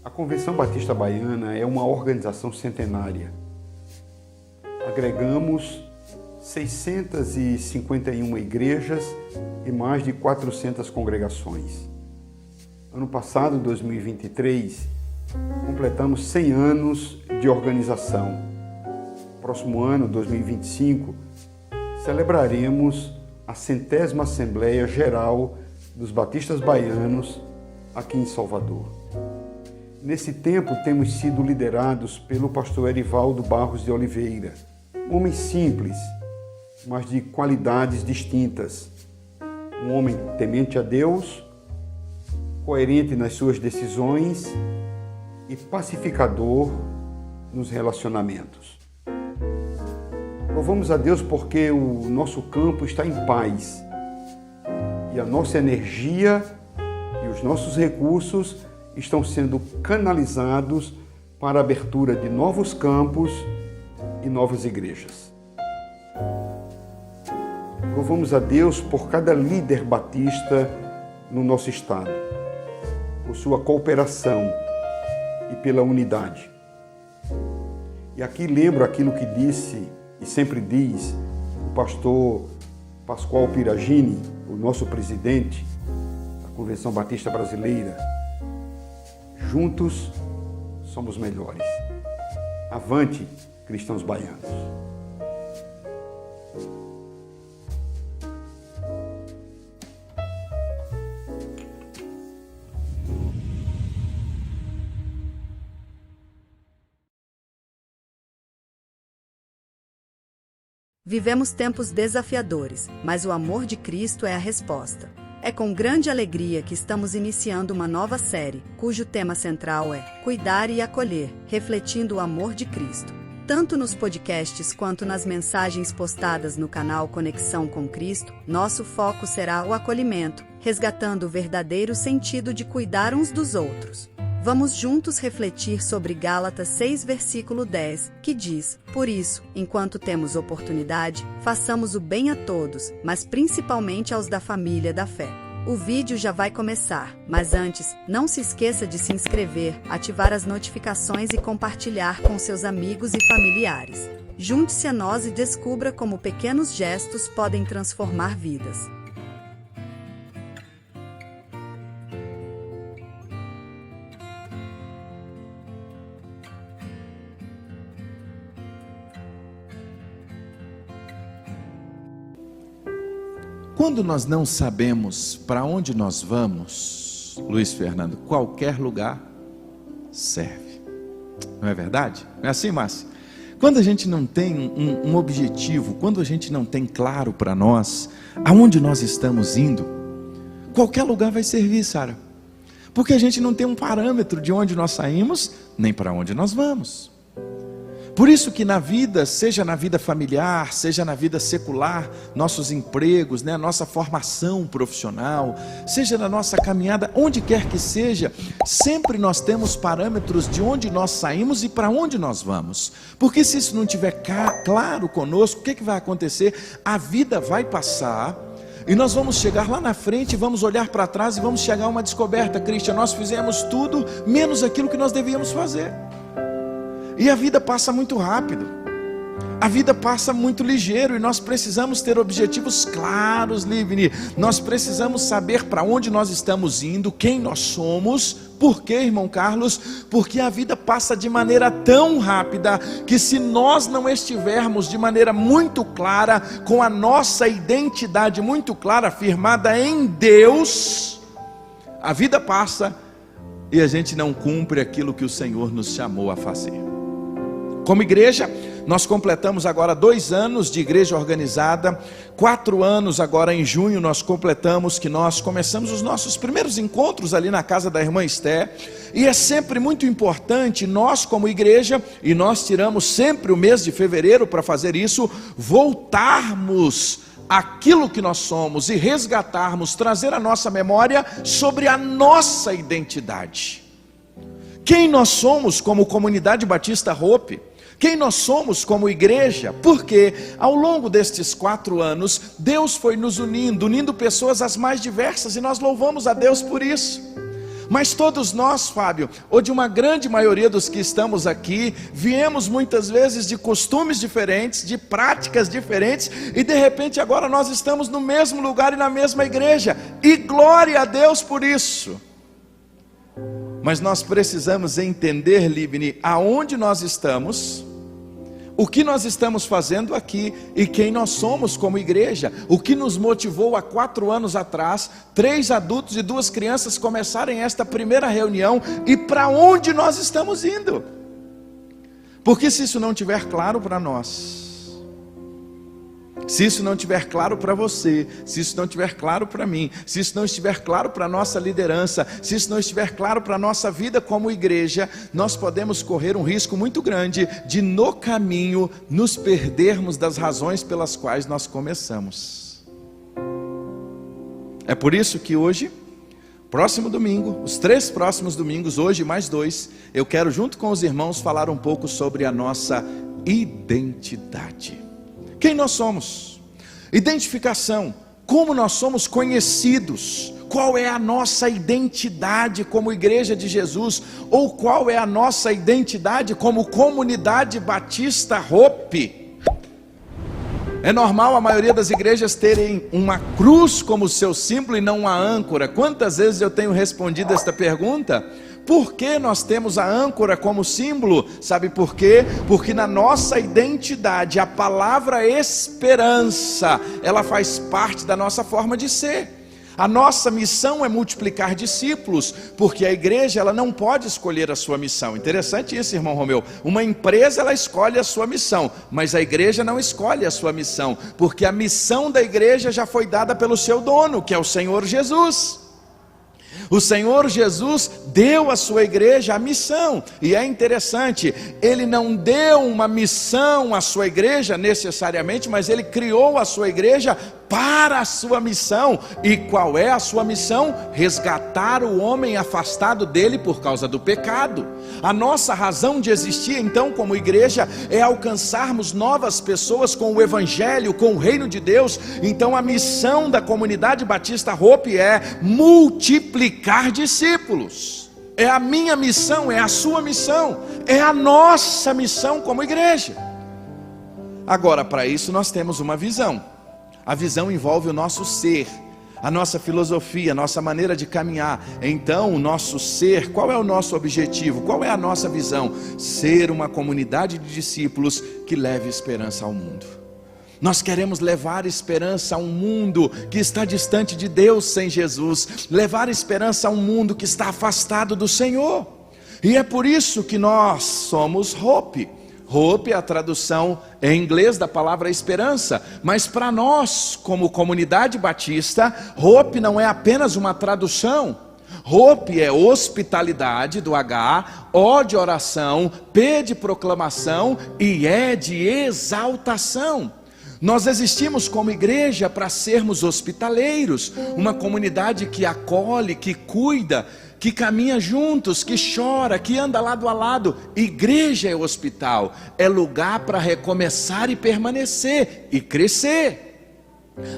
A Convenção Batista Baiana é uma organização centenária. Agregamos 651 igrejas e mais de 400 congregações. Ano passado, 2023, completamos 100 anos de organização. Próximo ano, 2025, celebraremos a 100ª Assembleia Geral dos Batistas Baianos aqui em Salvador. Nesse tempo, temos sido liderados pelo pastor Erivaldo Barros de Oliveira, um homem simples, mas de qualidades distintas. Um homem temente a Deus, coerente nas suas decisões e pacificador nos relacionamentos. Louvamos a Deus porque o nosso campo está em paz e a nossa energia e os nossos recursos estão sendo canalizados para a abertura de novos campos e novas igrejas. Louvamos a Deus por cada líder batista no nosso estado, por sua cooperação e pela unidade. E aqui lembro aquilo que disse e sempre diz o pastor Pascoal Piragini, o nosso presidente da Convenção Batista Brasileira: juntos somos melhores. Avante, cristãos baianos. Vivemos tempos desafiadores, mas o amor de Cristo é a resposta. É com grande alegria que estamos iniciando uma nova série, cujo tema central é Cuidar e Acolher, refletindo o amor de Cristo. Tanto nos podcasts quanto nas mensagens postadas no canal Conexão com Cristo, nosso foco será o acolhimento, resgatando o verdadeiro sentido de cuidar uns dos outros. Vamos juntos refletir sobre Gálatas 6, versículo 10, que diz: Por isso, enquanto temos oportunidade, façamos o bem a todos, mas principalmente aos da família da fé. O vídeo já vai começar, mas antes, não se esqueça de se inscrever, ativar as notificações e compartilhar com seus amigos e familiares. Junte-se a nós e descubra como pequenos gestos podem transformar vidas. Quando nós não sabemos para onde nós vamos, Luiz Fernando, qualquer lugar serve. Não é verdade? Não é assim, Márcia? Quando a gente não tem um objetivo, quando a gente não tem claro para nós aonde nós estamos indo, qualquer lugar vai servir, Sara. Porque a gente não tem um parâmetro de onde nós saímos, nem para onde nós vamos. Por isso que na vida, seja na vida familiar, seja na vida secular, nossos empregos, nossa formação profissional, seja na nossa caminhada, onde quer que seja, sempre nós temos parâmetros de onde nós saímos e para onde nós vamos. Porque se isso não estiver claro conosco, o que vai acontecer? A vida vai passar e nós vamos chegar lá na frente, vamos olhar para trás e vamos chegar a uma descoberta: Cristian, nós fizemos tudo menos aquilo que nós devíamos fazer. E a vida passa muito rápido, a vida passa muito ligeiro, e nós precisamos ter objetivos claros, Livni. Nós precisamos saber para onde nós estamos indo, quem nós somos. Por quê, irmão Carlos? Porque a vida passa de maneira tão rápida, que se nós não estivermos de maneira muito clara, com a nossa identidade muito clara, firmada em Deus, a vida passa e a gente não cumpre aquilo que o Senhor nos chamou a fazer. Como igreja, nós completamos agora 2 anos de igreja organizada, 4 anos agora em junho nós completamos, que nós começamos os nossos primeiros encontros ali na casa da irmã Esté, e é sempre muito importante nós como igreja, e nós tiramos sempre o mês de fevereiro para fazer isso, voltarmos aquilo que nós somos e resgatarmos, trazer a nossa memória sobre a nossa identidade. Quem nós somos como Comunidade Batista Hope? Quem nós somos como igreja? Porque ao longo destes 4 anos, Deus foi nos unindo pessoas as mais diversas, e nós louvamos a Deus por isso. Mas todos nós, Fábio, ou de uma grande maioria dos que estamos aqui, viemos muitas vezes de costumes diferentes, de práticas diferentes, e de repente agora nós estamos no mesmo lugar e na mesma igreja, e glória a Deus por isso. Mas nós precisamos entender, Libni, aonde nós estamos, o que nós estamos fazendo aqui e quem nós somos como igreja. O que nos motivou há 4 anos atrás, 3 adultos e 2 crianças começarem esta primeira reunião, e para onde nós estamos indo. Porque se isso não estiver claro para nós, se isso não estiver claro para você, se isso não estiver claro para mim, se isso não estiver claro para a nossa liderança, se isso não estiver claro para a nossa vida como igreja, nós podemos correr um risco muito grande de no caminho nos perdermos das razões pelas quais nós começamos. É por isso que hoje, próximo domingo, os 3 próximos domingos, hoje mais 2, eu quero junto com os irmãos falar um pouco sobre a nossa identidade. Quem nós somos? Identificação, como nós somos conhecidos, qual é a nossa identidade como igreja de Jesus, ou qual é a nossa identidade como comunidade batista Hope. É normal a maioria das igrejas terem uma cruz como seu símbolo e não uma âncora. Quantas vezes eu tenho respondido esta pergunta? Por que nós temos a âncora como símbolo? Sabe por quê? Porque na nossa identidade, a palavra esperança, ela faz parte da nossa forma de ser. A nossa missão é multiplicar discípulos, porque a igreja ela não pode escolher a sua missão. Interessante isso, irmão Romeu. Uma empresa ela escolhe a sua missão, mas a igreja não escolhe a sua missão, porque a missão da igreja já foi dada pelo seu dono, que é o Senhor Jesus. O Senhor Jesus deu à sua igreja a missão, e é interessante, Ele não deu uma missão à sua igreja necessariamente, mas Ele criou a sua igreja para a sua missão. E qual é a sua missão? Resgatar o homem afastado dele por causa do pecado. A nossa razão de existir então como igreja é alcançarmos novas pessoas com o evangelho, com o reino de Deus. Então a missão da comunidade Batista Hope é multiplicar discípulos. É a minha missão, é a sua missão, é a nossa missão como igreja. Agora, para isso nós temos uma visão. A visão envolve o nosso ser, a nossa filosofia, a nossa maneira de caminhar. Então o nosso ser, qual é o nosso objetivo? Qual é a nossa visão? Ser uma comunidade de discípulos que leve esperança ao mundo. Nós queremos levar esperança a um mundo que está distante de Deus sem Jesus, levar esperança a um mundo que está afastado do Senhor. E é por isso que nós somos Hope. Hope é a tradução em inglês da palavra esperança, mas para nós, como comunidade batista, Hope não é apenas uma tradução. Hope é hospitalidade, do H, O de oração, P de proclamação e E de exaltação. Nós existimos como igreja para sermos hospitaleiros, uma comunidade que acolhe, que cuida, que caminha juntos, que chora, que anda lado a lado. Igreja é hospital, é lugar para recomeçar e permanecer e crescer.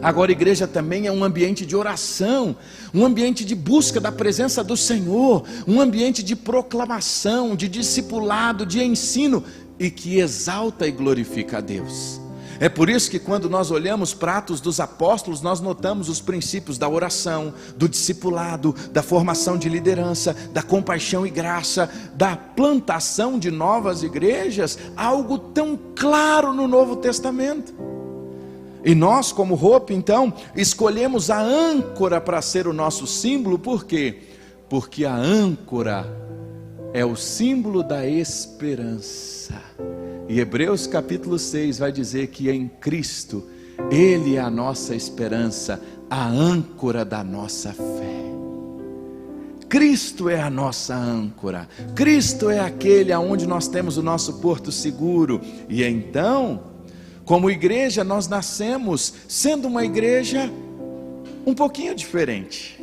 Agora, igreja também é um ambiente de oração, um ambiente de busca da presença do Senhor, um ambiente de proclamação, de discipulado, de ensino, e que exalta e glorifica a Deus. É por isso que quando nós olhamos para Atos dos Apóstolos, nós notamos os princípios da oração, do discipulado, da formação de liderança, da compaixão e graça, da plantação de novas igrejas, algo tão claro no Novo Testamento. E nós como Hope então, escolhemos a âncora para ser o nosso símbolo. Por quê? Porque a âncora é o símbolo da esperança. E Hebreus capítulo 6 vai dizer que em Cristo, Ele é a nossa esperança, a âncora da nossa fé. Cristo é a nossa âncora, Cristo é aquele aonde nós temos o nosso porto seguro. E então, como igreja, nós nascemos sendo uma igreja um pouquinho diferente.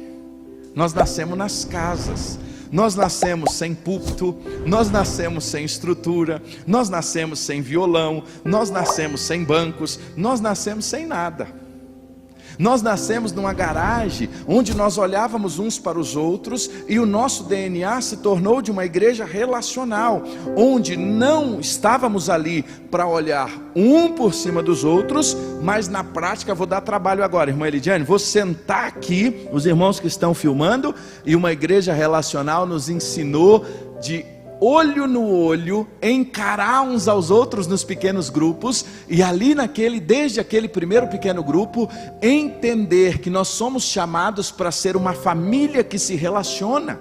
Nós nascemos nas casas. Nós nascemos sem púlpito, nós nascemos sem estrutura, nós nascemos sem violão, nós nascemos sem bancos, nós nascemos sem nada. Nós nascemos numa garagem onde nós olhávamos uns para os outros, e o nosso DNA se tornou de uma igreja relacional, onde não estávamos ali para olhar um por cima dos outros, mas na prática, vou dar trabalho agora, irmã Elidiane, vou sentar aqui, os irmãos que estão filmando, e uma igreja relacional nos ensinou de olho no olho, encarar uns aos outros nos pequenos grupos, e ali desde aquele primeiro pequeno grupo, entender que nós somos chamados para ser uma família que se relaciona,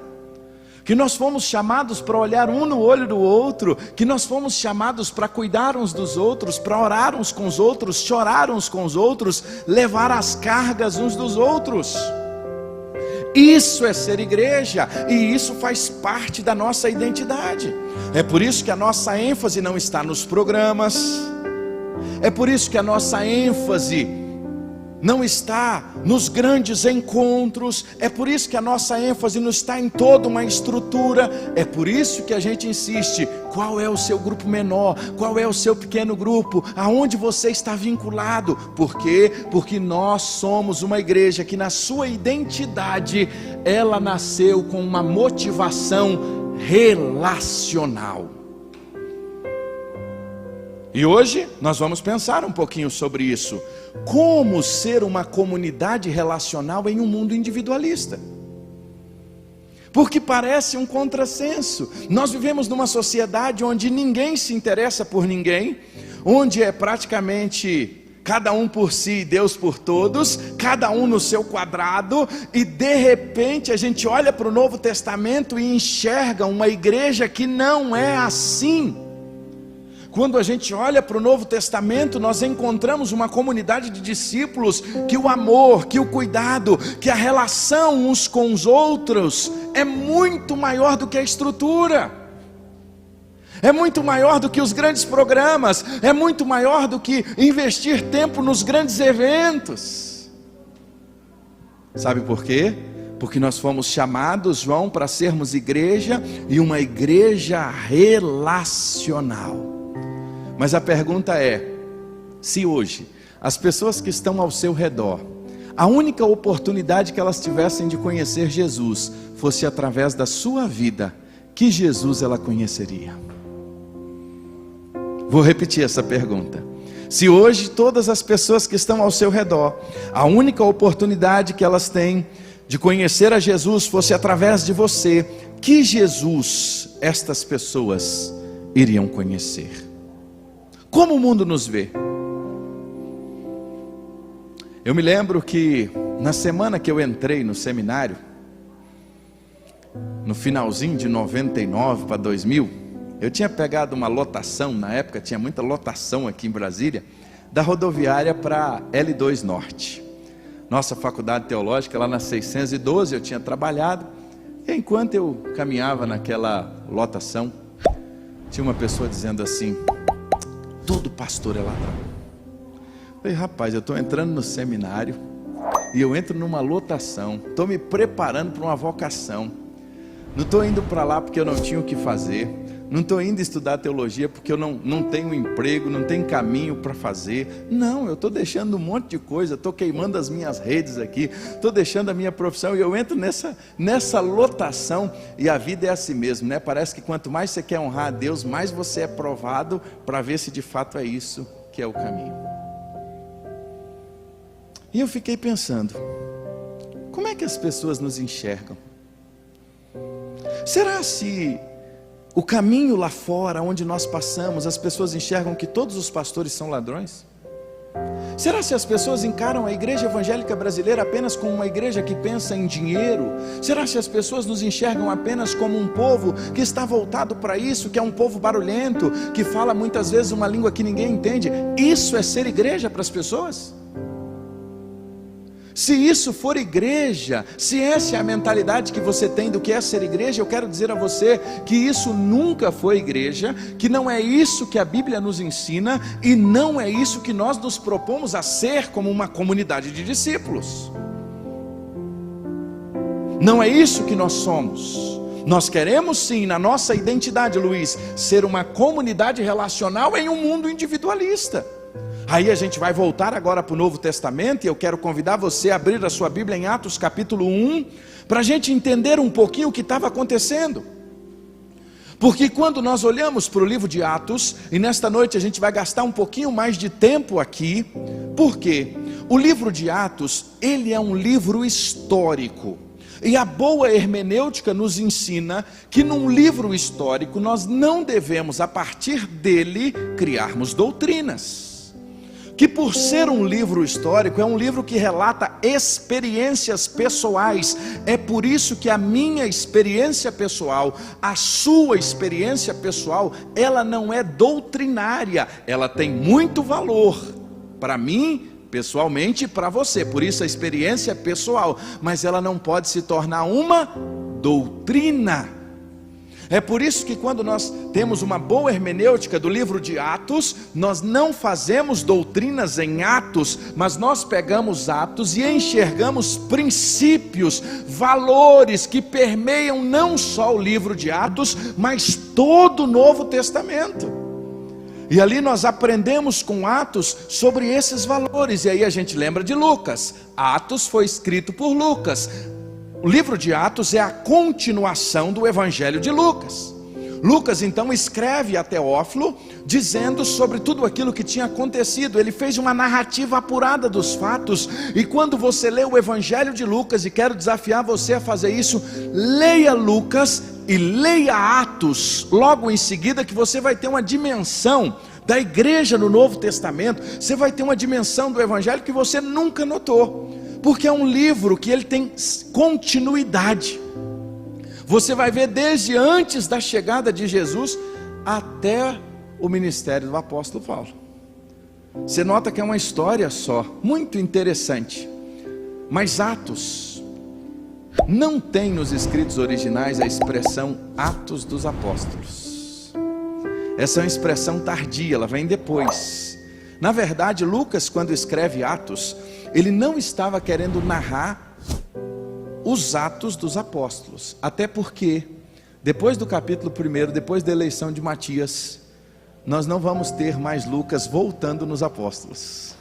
que nós fomos chamados para olhar um no olho do outro, que nós fomos chamados para cuidar uns dos outros, para orar uns com os outros, chorar uns com os outros, levar as cargas uns dos outros. Isso é ser igreja, e isso faz parte da nossa identidade. É por isso que a nossa ênfase não está nos programas, é por isso que a nossa ênfase não está nos grandes encontros, é por isso que a nossa ênfase não está em toda uma estrutura, é por isso que a gente insiste: qual é o seu grupo menor, qual é o seu pequeno grupo, aonde você está vinculado. Por quê? Porque nós somos uma igreja que na sua identidade, ela nasceu com uma motivação relacional. E hoje nós vamos pensar um pouquinho sobre isso. Como ser uma comunidade relacional em um mundo individualista? Porque parece um contrassenso. Nós vivemos numa sociedade onde ninguém se interessa por ninguém, onde é praticamente cada um por si, Deus por todos, cada um no seu quadrado, e de repente a gente olha para o Novo Testamento e enxerga uma igreja que não é assim. Quando a gente olha para o Novo Testamento, nós encontramos uma comunidade de discípulos que o amor, que o cuidado, que a relação uns com os outros é muito maior do que a estrutura, é muito maior do que os grandes programas, é muito maior do que investir tempo nos grandes eventos. Sabe por quê? Porque nós fomos chamados, João, para sermos igreja, e uma igreja relacional. Mas a pergunta é: se hoje as pessoas que estão ao seu redor, a única oportunidade que elas tivessem de conhecer Jesus fosse através da sua vida, que Jesus ela conheceria? Vou repetir essa pergunta. Se hoje todas as pessoas que estão ao seu redor, a única oportunidade que elas têm de conhecer a Jesus fosse através de você, que Jesus estas pessoas iriam conhecer? Como o mundo nos vê? Eu me lembro que na semana que eu entrei no seminário, no finalzinho de 99 para 2000, eu tinha pegado uma lotação, na época tinha muita lotação aqui em Brasília, da rodoviária para L2 Norte. Nossa faculdade teológica lá na 612 eu tinha trabalhado, e enquanto eu caminhava naquela lotação, tinha uma pessoa dizendo assim: todo pastor é ladrão. Eu falei: rapaz, eu estou entrando no seminário, e eu entro numa lotação, estou me preparando para uma vocação, não estou indo para lá porque eu não tinha o que fazer, não estou indo estudar teologia porque eu não tenho emprego, não tenho caminho para fazer. Não, eu estou deixando um monte de coisa, estou queimando as minhas redes aqui, estou deixando a minha profissão, e eu entro nessa lotação. E a vida é assim mesmo, né? Parece que quanto mais você quer honrar a Deus, mais você é provado para ver se de fato é isso que é o caminho. E eu fiquei pensando: como é que as pessoas nos enxergam? Será se o caminho lá fora, onde nós passamos, as pessoas enxergam que todos os pastores são ladrões? Será se as pessoas encaram a igreja evangélica brasileira apenas como uma igreja que pensa em dinheiro? Será se as pessoas nos enxergam apenas como um povo que está voltado para isso, que é um povo barulhento, que fala muitas vezes uma língua que ninguém entende? Isso é ser igreja para as pessoas? Se isso for igreja, se essa é a mentalidade que você tem do que é ser igreja, eu quero dizer a você que isso nunca foi igreja, que não é isso que a Bíblia nos ensina, e não é isso que nós nos propomos a ser como uma comunidade de discípulos. Não é isso que nós somos. Nós queremos sim, na nossa identidade, Luiz, ser uma comunidade relacional em um mundo individualista. Aí a gente vai voltar agora para o Novo Testamento, e eu quero convidar você a abrir a sua Bíblia em Atos capítulo 1, para a gente entender um pouquinho o que estava acontecendo. Porque quando nós olhamos para o livro de Atos, e nesta noite a gente vai gastar um pouquinho mais de tempo aqui, porque o livro de Atos, ele é um livro histórico. E a boa hermenêutica nos ensina que num livro histórico nós não devemos, a partir dele, criarmos doutrinas. Que por ser um livro histórico, é um livro que relata experiências pessoais. É por isso que a minha experiência pessoal, a sua experiência pessoal, ela não é doutrinária, ela tem muito valor para mim, pessoalmente, e para você. Por isso a experiência é pessoal, mas ela não pode se tornar uma doutrina. É por isso que quando nós temos uma boa hermenêutica do livro de Atos, nós não fazemos doutrinas em Atos, mas nós pegamos Atos e enxergamos princípios, valores que permeiam não só o livro de Atos, mas todo o Novo Testamento. E ali nós aprendemos com Atos sobre esses valores. E aí a gente lembra de Lucas. Atos foi escrito por Lucas. O livro de Atos é a continuação do Evangelho de Lucas. Lucas então escreve a Teófilo, dizendo sobre tudo aquilo que tinha acontecido. Ele fez uma narrativa apurada dos fatos. E quando você lê o Evangelho de Lucas, e quero desafiar você a fazer isso, leia Lucas e leia Atos logo em seguida, que você vai ter uma dimensão da igreja no Novo Testamento. Você vai ter uma dimensão do Evangelho que você nunca notou, porque é um livro que ele tem continuidade. Você vai ver desde antes da chegada de Jesus até o ministério do apóstolo Paulo. Você nota que é uma história só, muito interessante. Mas Atos não tem nos escritos originais a expressão Atos dos Apóstolos. Essa é uma expressão tardia, ela vem depois. Na verdade, Lucas, quando escreve Atos, ele não estava querendo narrar os Atos dos Apóstolos. Até porque, depois do capítulo 1, depois da eleição de Matias, nós não vamos ter mais Lucas voltando nos apóstolos.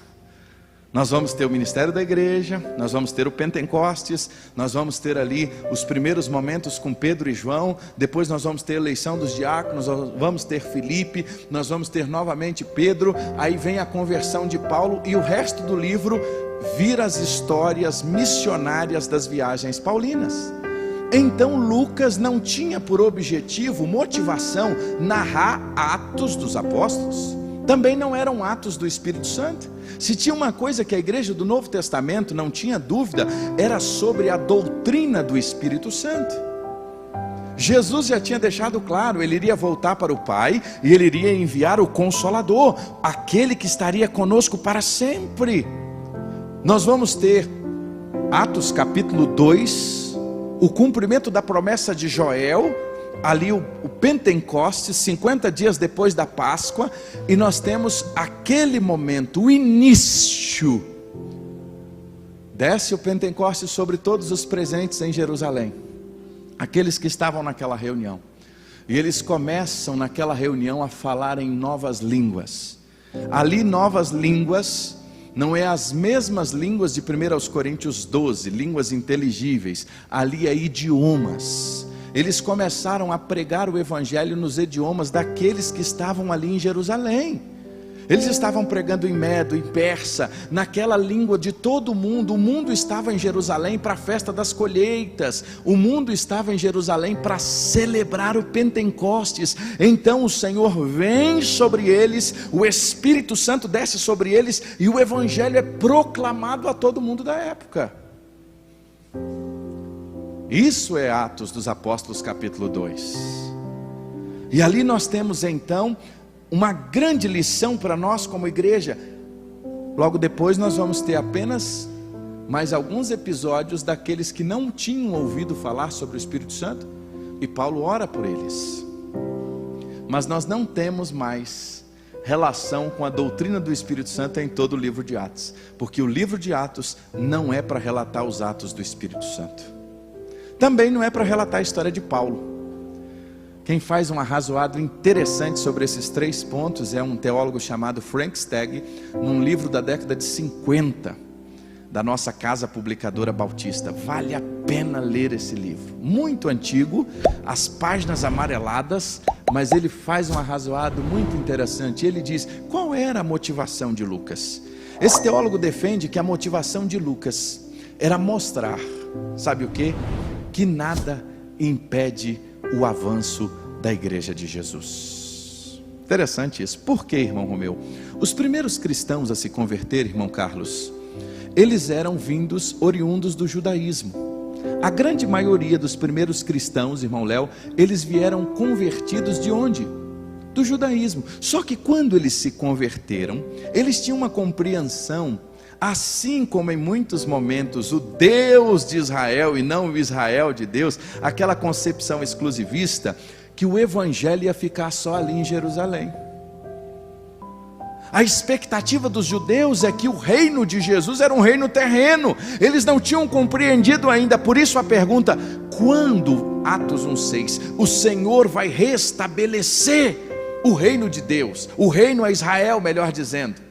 Nós vamos ter o ministério da igreja, nós vamos ter o Pentecostes, nós vamos ter ali os primeiros momentos com Pedro e João, depois nós vamos ter a eleição dos diáconos, nós vamos ter Filipe, nós vamos ter novamente Pedro, aí vem a conversão de Paulo, e o resto do livro vira as histórias missionárias das viagens paulinas. Então Lucas não tinha por objetivo, motivação, narrar Atos dos Apóstolos. Também não eram Atos do Espírito Santo. Se tinha uma coisa que a igreja do Novo Testamento não tinha dúvida, era sobre a doutrina do Espírito Santo. Jesus já tinha deixado claro, ele iria voltar para o Pai, e ele iria enviar o Consolador, aquele que estaria conosco para sempre. Nós vamos ter Atos capítulo 2, o cumprimento da promessa de Joel, ali o Pentecostes, 50 dias depois da Páscoa, e nós temos aquele momento, o início. Desce o Pentecostes sobre todos os presentes em Jerusalém, aqueles que estavam naquela reunião, e eles começam naquela reunião a falar em novas línguas. Ali novas línguas não é as mesmas línguas de 1 Coríntios 12, línguas inteligíveis, ali é idiomas. Eles começaram a pregar o evangelho nos idiomas daqueles que estavam ali em Jerusalém. Eles estavam pregando em Medo, em Persa, naquela língua de todo o mundo. O mundo estava em Jerusalém para a festa das colheitas. O mundo estava em Jerusalém para celebrar o Pentecostes. Então o Senhor vem sobre eles, o Espírito Santo desce sobre eles, e o evangelho é proclamado a todo mundo da época. Isso é Atos dos Apóstolos capítulo 2. E ali nós temos então uma grande lição para nós como igreja. Logo depois nós vamos ter apenas mais alguns episódios daqueles que não tinham ouvido falar sobre o Espírito Santo, e Paulo ora por eles. Mas nós não temos mais relação com a doutrina do Espírito Santo em todo o livro de Atos, porque o livro de Atos não é para relatar os atos do Espírito Santo. Também não é para relatar a história de Paulo, Quem faz um arrazoado interessante sobre esses 3 pontos é um teólogo chamado Frank Stagg, num livro da década de 50, da nossa casa publicadora Bautista. Vale a pena ler esse livro, muito antigo, as páginas amareladas, mas ele faz um arrazoado muito interessante. Ele diz, qual era a motivação de Lucas? Esse teólogo defende que a motivação de Lucas era mostrar, sabe o quê? Que nada impede o avanço da igreja de Jesus. Interessante isso. Por quê, irmão Romeu? Os primeiros cristãos a se converter, irmão Carlos, eles eram oriundos do judaísmo. A grande maioria dos primeiros cristãos, irmão Léo, eles vieram convertidos de onde? Do judaísmo. Só que quando eles se converteram, eles tinham uma compreensão, assim como em muitos momentos o Deus de Israel e não o Israel de Deus, aquela concepção exclusivista, que o evangelho ia ficar só ali em Jerusalém. A expectativa dos judeus é que o reino de Jesus era um reino terreno. Eles não tinham compreendido ainda. Por isso a pergunta, quando, Atos 1,6, o Senhor vai restabelecer o reino de Deus, o reino a Israel, melhor dizendo?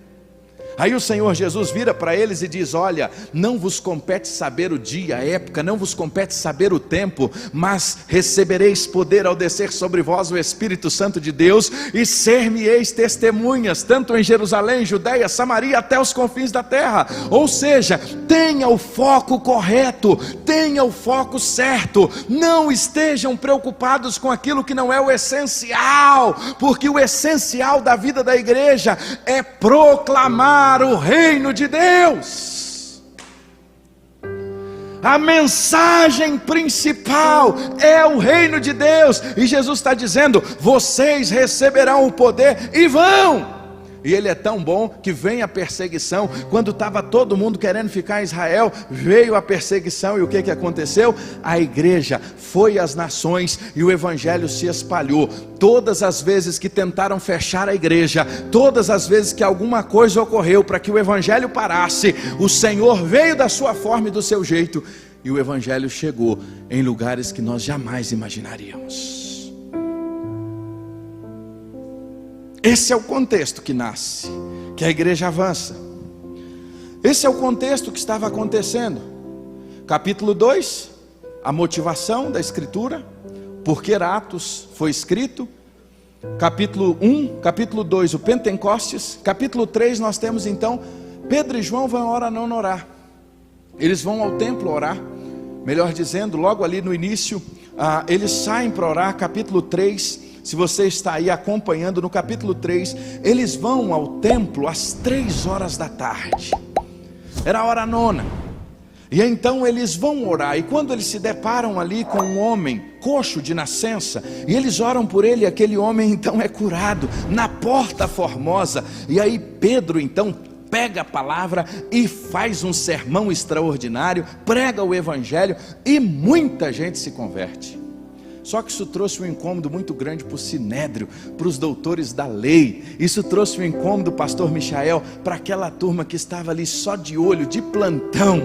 Aí o Senhor Jesus vira para eles e diz, olha, não vos compete saber o dia, a época, não vos compete saber o tempo, mas recebereis poder ao descer sobre vós o Espírito Santo de Deus, e ser-me-eis testemunhas, tanto em Jerusalém, Judeia, Samaria, até os confins da terra. Ou seja, tenha o foco correto, tenha o foco certo, não estejam preocupados com aquilo que não é o essencial, porque o essencial da vida da igreja é proclamar o reino de Deus. A mensagem principal é o reino de Deus, e Jesus está dizendo, vocês receberão o poder e vão. E ele é tão bom que vem a perseguição. Quando estava todo mundo querendo ficar em Israel, veio a perseguição, e o que aconteceu? A igreja foi às nações e o evangelho se espalhou. Todas as vezes que tentaram fechar a igreja, todas as vezes que alguma coisa ocorreu para que o evangelho parasse, o Senhor veio da sua forma e do seu jeito, e o evangelho chegou em lugares que nós jamais imaginaríamos. Esse é o contexto que nasce, que a igreja avança. Esse é o contexto que estava acontecendo. Capítulo 2, a motivação da escritura, porque Atos foi escrito. Capítulo 1, capítulo 2, o Pentecostes. Capítulo 3, nós temos então, Pedro e João vão orar, não orar. Eles vão ao templo orar, melhor dizendo, logo ali no início, eles saem para orar. Capítulo 3, se você está aí acompanhando, no capítulo 3, eles vão ao templo às 3 horas da tarde, era a hora nona, e então eles vão orar, e quando eles se deparam ali com um homem coxo de nascença, e eles oram por ele, aquele homem então é curado, na Porta Formosa, e aí Pedro então pega a palavra e faz um sermão extraordinário, prega o evangelho, e muita gente se converte. Só que isso trouxe um incômodo muito grande para o Sinédrio, para os doutores da lei. Isso trouxe um incômodo, pastor Michael, para aquela turma que estava ali só de olho, de plantão.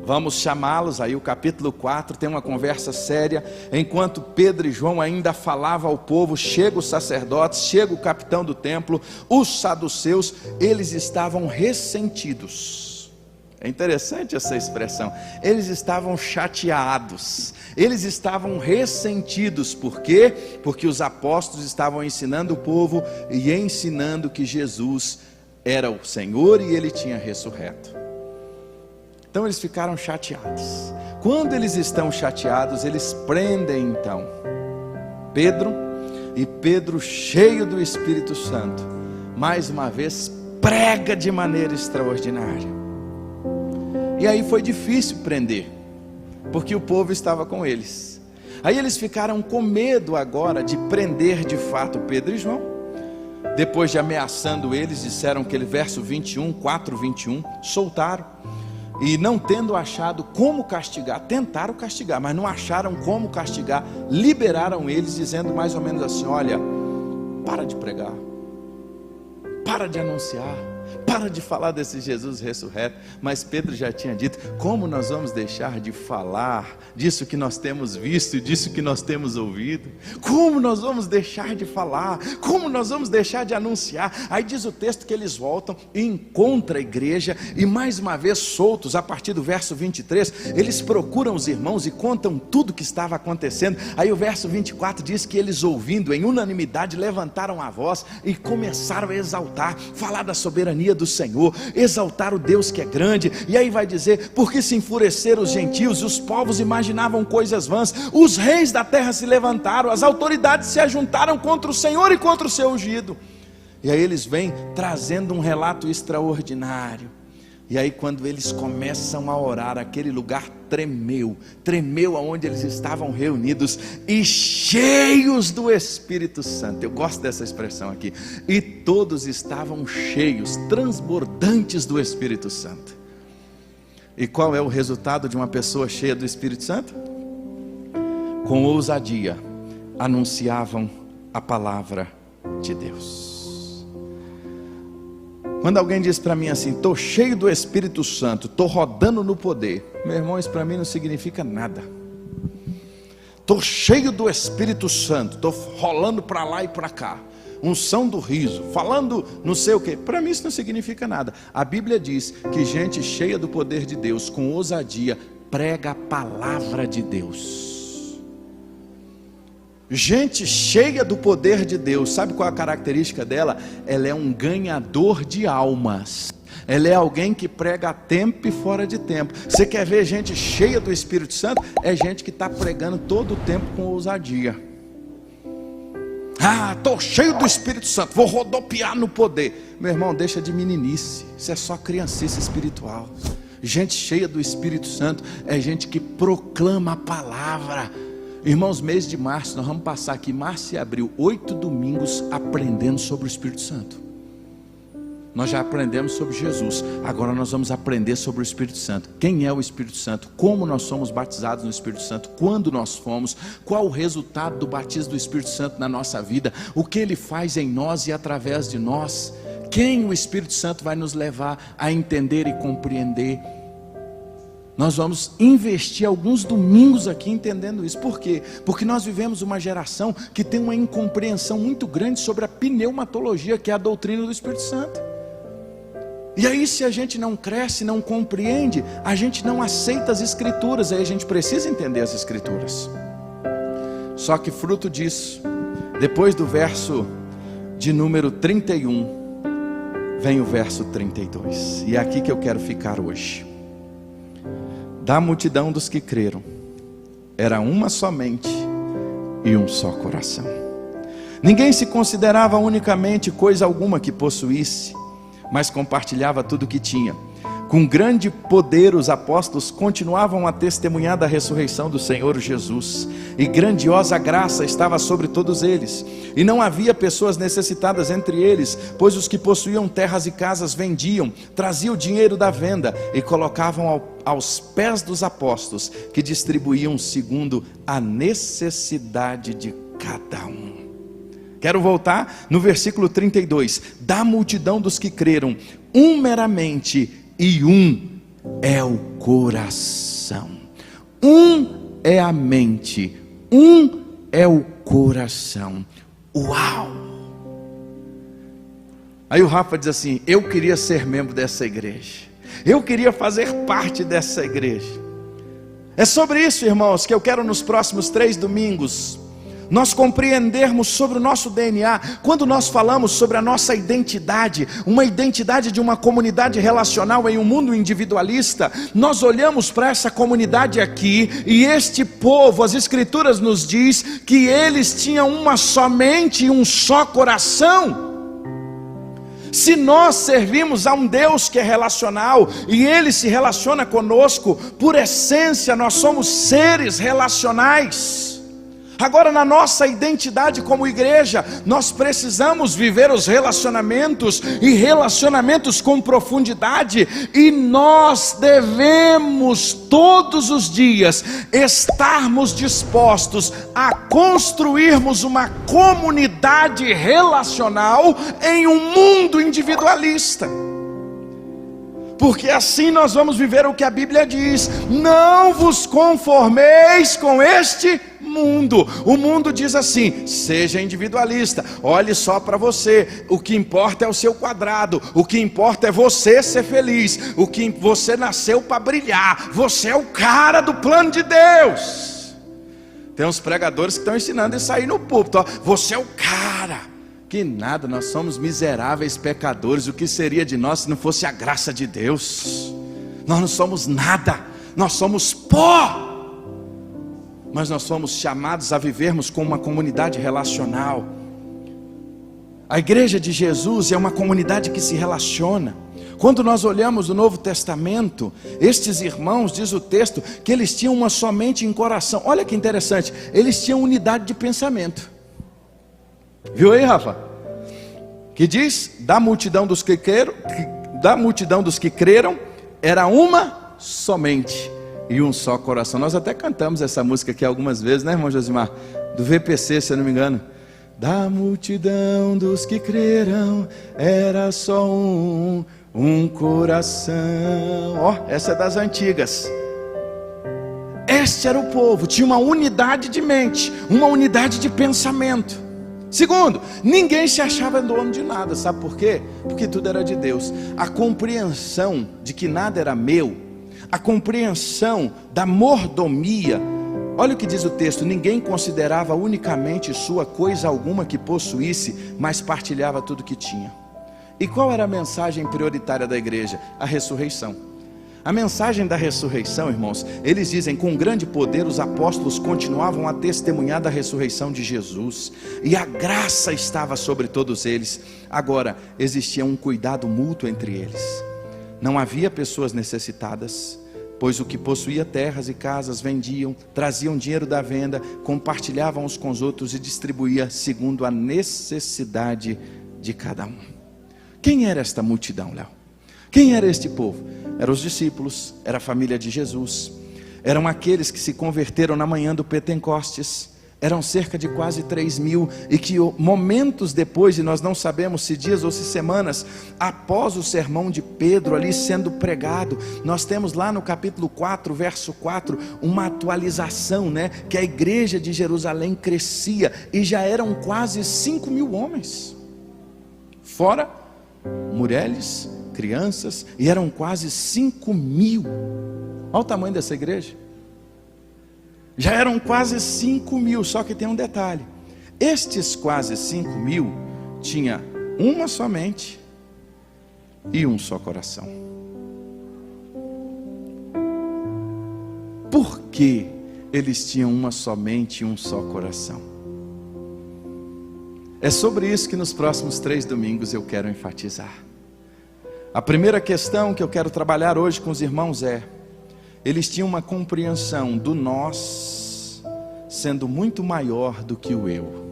Vamos chamá-los, aí o capítulo 4 tem uma conversa séria. Enquanto Pedro e João ainda falavam ao povo, chega os sacerdotes, chega o capitão do templo, os saduceus, eles estavam ressentidos. É interessante essa expressão, eles estavam chateados, eles estavam ressentidos. Por quê? Porque os apóstolos estavam ensinando o povo e ensinando que Jesus era o Senhor e ele tinha ressurreto. Então eles ficaram chateados. Quando eles estão chateados, eles prendem então Pedro, e Pedro, cheio do Espírito Santo, mais uma vez prega de maneira extraordinária. E aí foi difícil prender, porque o povo estava com eles. Aí eles ficaram com medo agora de prender de fato Pedro e João. Depois de ameaçando eles, disseram que ele, verso 21, 4:21, soltaram. E não tendo achado como castigar, tentaram castigar, mas não acharam como castigar, liberaram eles, dizendo mais ou menos assim: olha, para de pregar, para de anunciar, Para de falar desse Jesus ressurreto. Mas Pedro já tinha dito: como nós vamos deixar de falar disso que nós temos visto, disso que nós temos ouvido? Como nós vamos deixar de falar? Como nós vamos deixar de anunciar? Aí diz o texto que eles voltam e encontram a igreja, e mais uma vez soltos, a partir do verso 23, eles procuram os irmãos e contam tudo o que estava acontecendo. Aí o verso 24 diz que eles, ouvindo em unanimidade, levantaram a voz e começaram a exaltar, falar da soberania do Senhor, exaltar o Deus que é grande. E aí vai dizer: porque se enfureceram os gentios, os povos imaginavam coisas vãs, os reis da terra se levantaram, as autoridades se ajuntaram contra o Senhor e contra o seu ungido. E aí eles vêm trazendo um relato extraordinário. E aí quando eles começam a orar, aquele lugar tremeu aonde eles estavam reunidos, e cheios do Espírito Santo. Eu gosto dessa expressão aqui. E todos estavam cheios, transbordantes do Espírito Santo. E qual é o resultado de uma pessoa cheia do Espírito Santo? Com ousadia anunciavam a palavra de Deus. Quando alguém diz para mim assim: estou cheio do Espírito Santo, estou rodando no poder, meu irmão, isso para mim não significa nada. Estou cheio do Espírito Santo, estou rolando para lá e para cá, unção do riso, falando não sei o que, para mim isso não significa nada. A Bíblia diz que gente cheia do poder de Deus, com ousadia, prega a palavra de Deus. Gente cheia do poder de Deus, sabe qual é a característica dela? Ela é um ganhador de almas. Ela é alguém que prega a tempo e fora de tempo. Você quer ver gente cheia do Espírito Santo? É gente que está pregando todo o tempo com ousadia. Ah, estou cheio do Espírito Santo, vou rodopiar no poder. Meu irmão, deixa de meninice, isso é só criancice espiritual. Gente cheia do Espírito Santo é gente que proclama a palavra. Irmãos, mês de março, nós vamos passar aqui, março e abril, 8 domingos aprendendo sobre o Espírito Santo. Nós já aprendemos sobre Jesus, agora nós vamos aprender sobre o Espírito Santo. Quem é o Espírito Santo? Como nós somos batizados no Espírito Santo? Quando nós fomos? Qual o resultado do batismo do Espírito Santo na nossa vida? O que ele faz em nós e através de nós? Quem o Espírito Santo vai nos levar a entender e compreender? Nós vamos investir alguns domingos aqui entendendo isso. Por quê? Porque nós vivemos uma geração que tem uma incompreensão muito grande sobre a pneumatologia, que é a doutrina do Espírito Santo. E aí, se a gente não cresce, não compreende, a gente não aceita as Escrituras. Aí a gente precisa entender as Escrituras. Só que fruto disso, depois do verso de número 31, vem o verso 32. E é aqui que eu quero ficar hoje. Da multidão dos que creram, era uma somente e um só coração. Ninguém se considerava unicamente coisa alguma que possuísse, mas compartilhava tudo o que tinha. Com grande poder os apóstolos continuavam a testemunhar da ressurreição do Senhor Jesus, e grandiosa graça estava sobre todos eles. E não havia pessoas necessitadas entre eles, pois os que possuíam terras e casas vendiam, traziam o dinheiro da venda e colocavam aos pés dos apóstolos, que distribuíam segundo a necessidade de cada um. Quero voltar no versículo 32. Da multidão dos que creram, um meramente, e um é o coração. Um é a mente, um é o coração. Uau! Aí o Rafa diz assim: eu queria ser membro dessa igreja, eu queria fazer parte dessa igreja. É sobre isso, irmãos, que eu quero nos próximos 3 domingos nós compreendermos sobre o nosso DNA. Quando nós falamos sobre a nossa identidade, uma identidade de uma comunidade relacional em um mundo individualista, nós olhamos para essa comunidade aqui, e este povo, as Escrituras nos diz que eles tinham uma somente e um só coração. Se nós servimos a um Deus que é relacional, e Ele se relaciona conosco, por essência nós somos seres relacionais. Agora, na nossa identidade como igreja, nós precisamos viver os relacionamentos, e relacionamentos com profundidade, e nós devemos todos os dias estarmos dispostos a construirmos uma comunidade relacional em um mundo individualista. porque assim nós vamos viver o que a Bíblia diz: não vos conformeis com este mundo. O mundo diz assim: seja individualista, olhe só para você, o que importa é o seu quadrado, o que importa é você ser feliz, o que você nasceu para brilhar, você é o cara do plano de Deus. Tem uns pregadores que estão ensinando isso aí no púlpito, ó, você é o cara. Que nada, nós somos miseráveis pecadores. O que seria de nós se não fosse a graça de Deus? Nós não somos nada, nós somos pó. Mas nós somos chamados a vivermos com uma comunidade relacional. A igreja de Jesus é uma comunidade que se relaciona. Quando nós olhamos o Novo Testamento, estes irmãos, diz o texto, que eles tinham uma só mente em coração. Olha que interessante, eles tinham unidade de pensamento. Viu aí, Rafa? Que diz, da multidão dos que creram, era uma somente e um só coração. Nós até cantamos essa música aqui algumas vezes, né, irmão Josimar? Do VPC, se eu não me engano. Da multidão dos que creram, era só um coração. Ó, essa é das antigas. Este era o povo, tinha uma unidade de mente, uma unidade de pensamento. Segundo, ninguém se achava dono de nada, sabe por quê? Porque tudo era de Deus. A compreensão de que nada era meu, a compreensão da mordomia. Olha o que diz o texto: ninguém considerava unicamente sua coisa alguma que possuísse, mas partilhava tudo que tinha. E qual era a mensagem prioritária da igreja? A ressurreição. A mensagem da ressurreição, irmãos, eles dizem: com grande poder os apóstolos continuavam a testemunhar da ressurreição de Jesus, e a graça estava sobre todos eles. Agora, existia um cuidado mútuo entre eles. Não havia pessoas necessitadas, pois o que possuía terras e casas vendiam, traziam dinheiro da venda, compartilhavam uns com os outros e distribuía segundo a necessidade de cada um. Quem era esta multidão, Léo? Quem era este povo? Eram os discípulos, era a família de Jesus, eram aqueles que se converteram na manhã do Pentecostes, eram cerca de quase 3.000, e que momentos depois, e nós não sabemos se dias ou se semanas, após o sermão de Pedro ali sendo pregado, nós temos lá no capítulo 4, verso 4, uma atualização, né? Que a igreja de Jerusalém crescia, e já eram quase 5.000 homens, fora mulheres, crianças, e eram quase 5.000. Olha o tamanho dessa igreja. Já eram quase 5.000, só que tem um detalhe: estes quase 5.000 tinha uma só mente e um só coração. Por que eles tinham uma só mente e um só coração? É sobre isso que nos próximos 3 domingos eu quero enfatizar. A primeira questão que eu quero trabalhar hoje com os irmãos é: eles tinham uma compreensão do nós sendo muito maior do que o eu.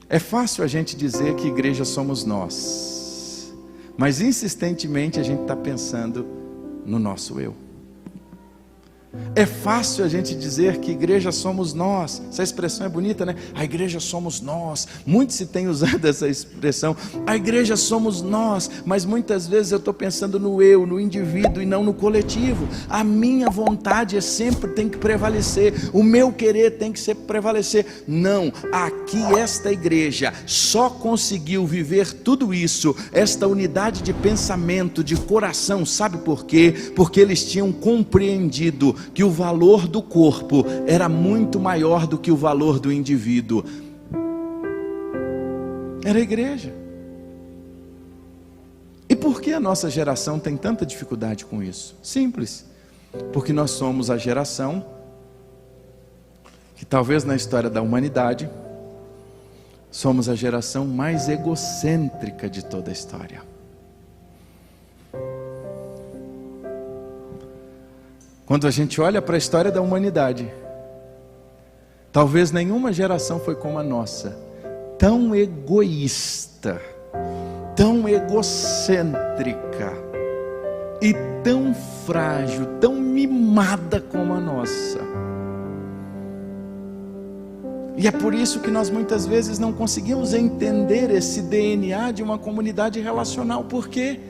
É fácil a gente dizer que igreja somos nós, mas insistentemente a gente está pensando no nosso eu. É fácil a gente dizer que igreja somos nós. Essa expressão é bonita, né? A igreja somos nós. Muitos se têm usado essa expressão. A igreja somos nós. Mas muitas vezes eu estou pensando no eu, no indivíduo, e não no coletivo. A minha vontade sempre tem que prevalecer. O meu querer tem que prevalecer. Não, aqui esta igreja só conseguiu viver tudo isso, esta unidade de pensamento, de coração. Sabe por quê? Porque eles tinham compreendido que o valor do corpo era muito maior do que o valor do indivíduo. Era a igreja. E por que a nossa geração tem tanta dificuldade com isso? Simples, porque nós somos a geração que talvez na história da humanidade somos a geração mais egocêntrica de toda a história. Quando a gente olha para a história da humanidade, talvez nenhuma geração foi como a nossa, tão egoísta, tão egocêntrica e tão frágil, tão mimada como a nossa. E é por isso que nós muitas vezes não conseguimos entender esse DNA de uma comunidade relacional. Por quê?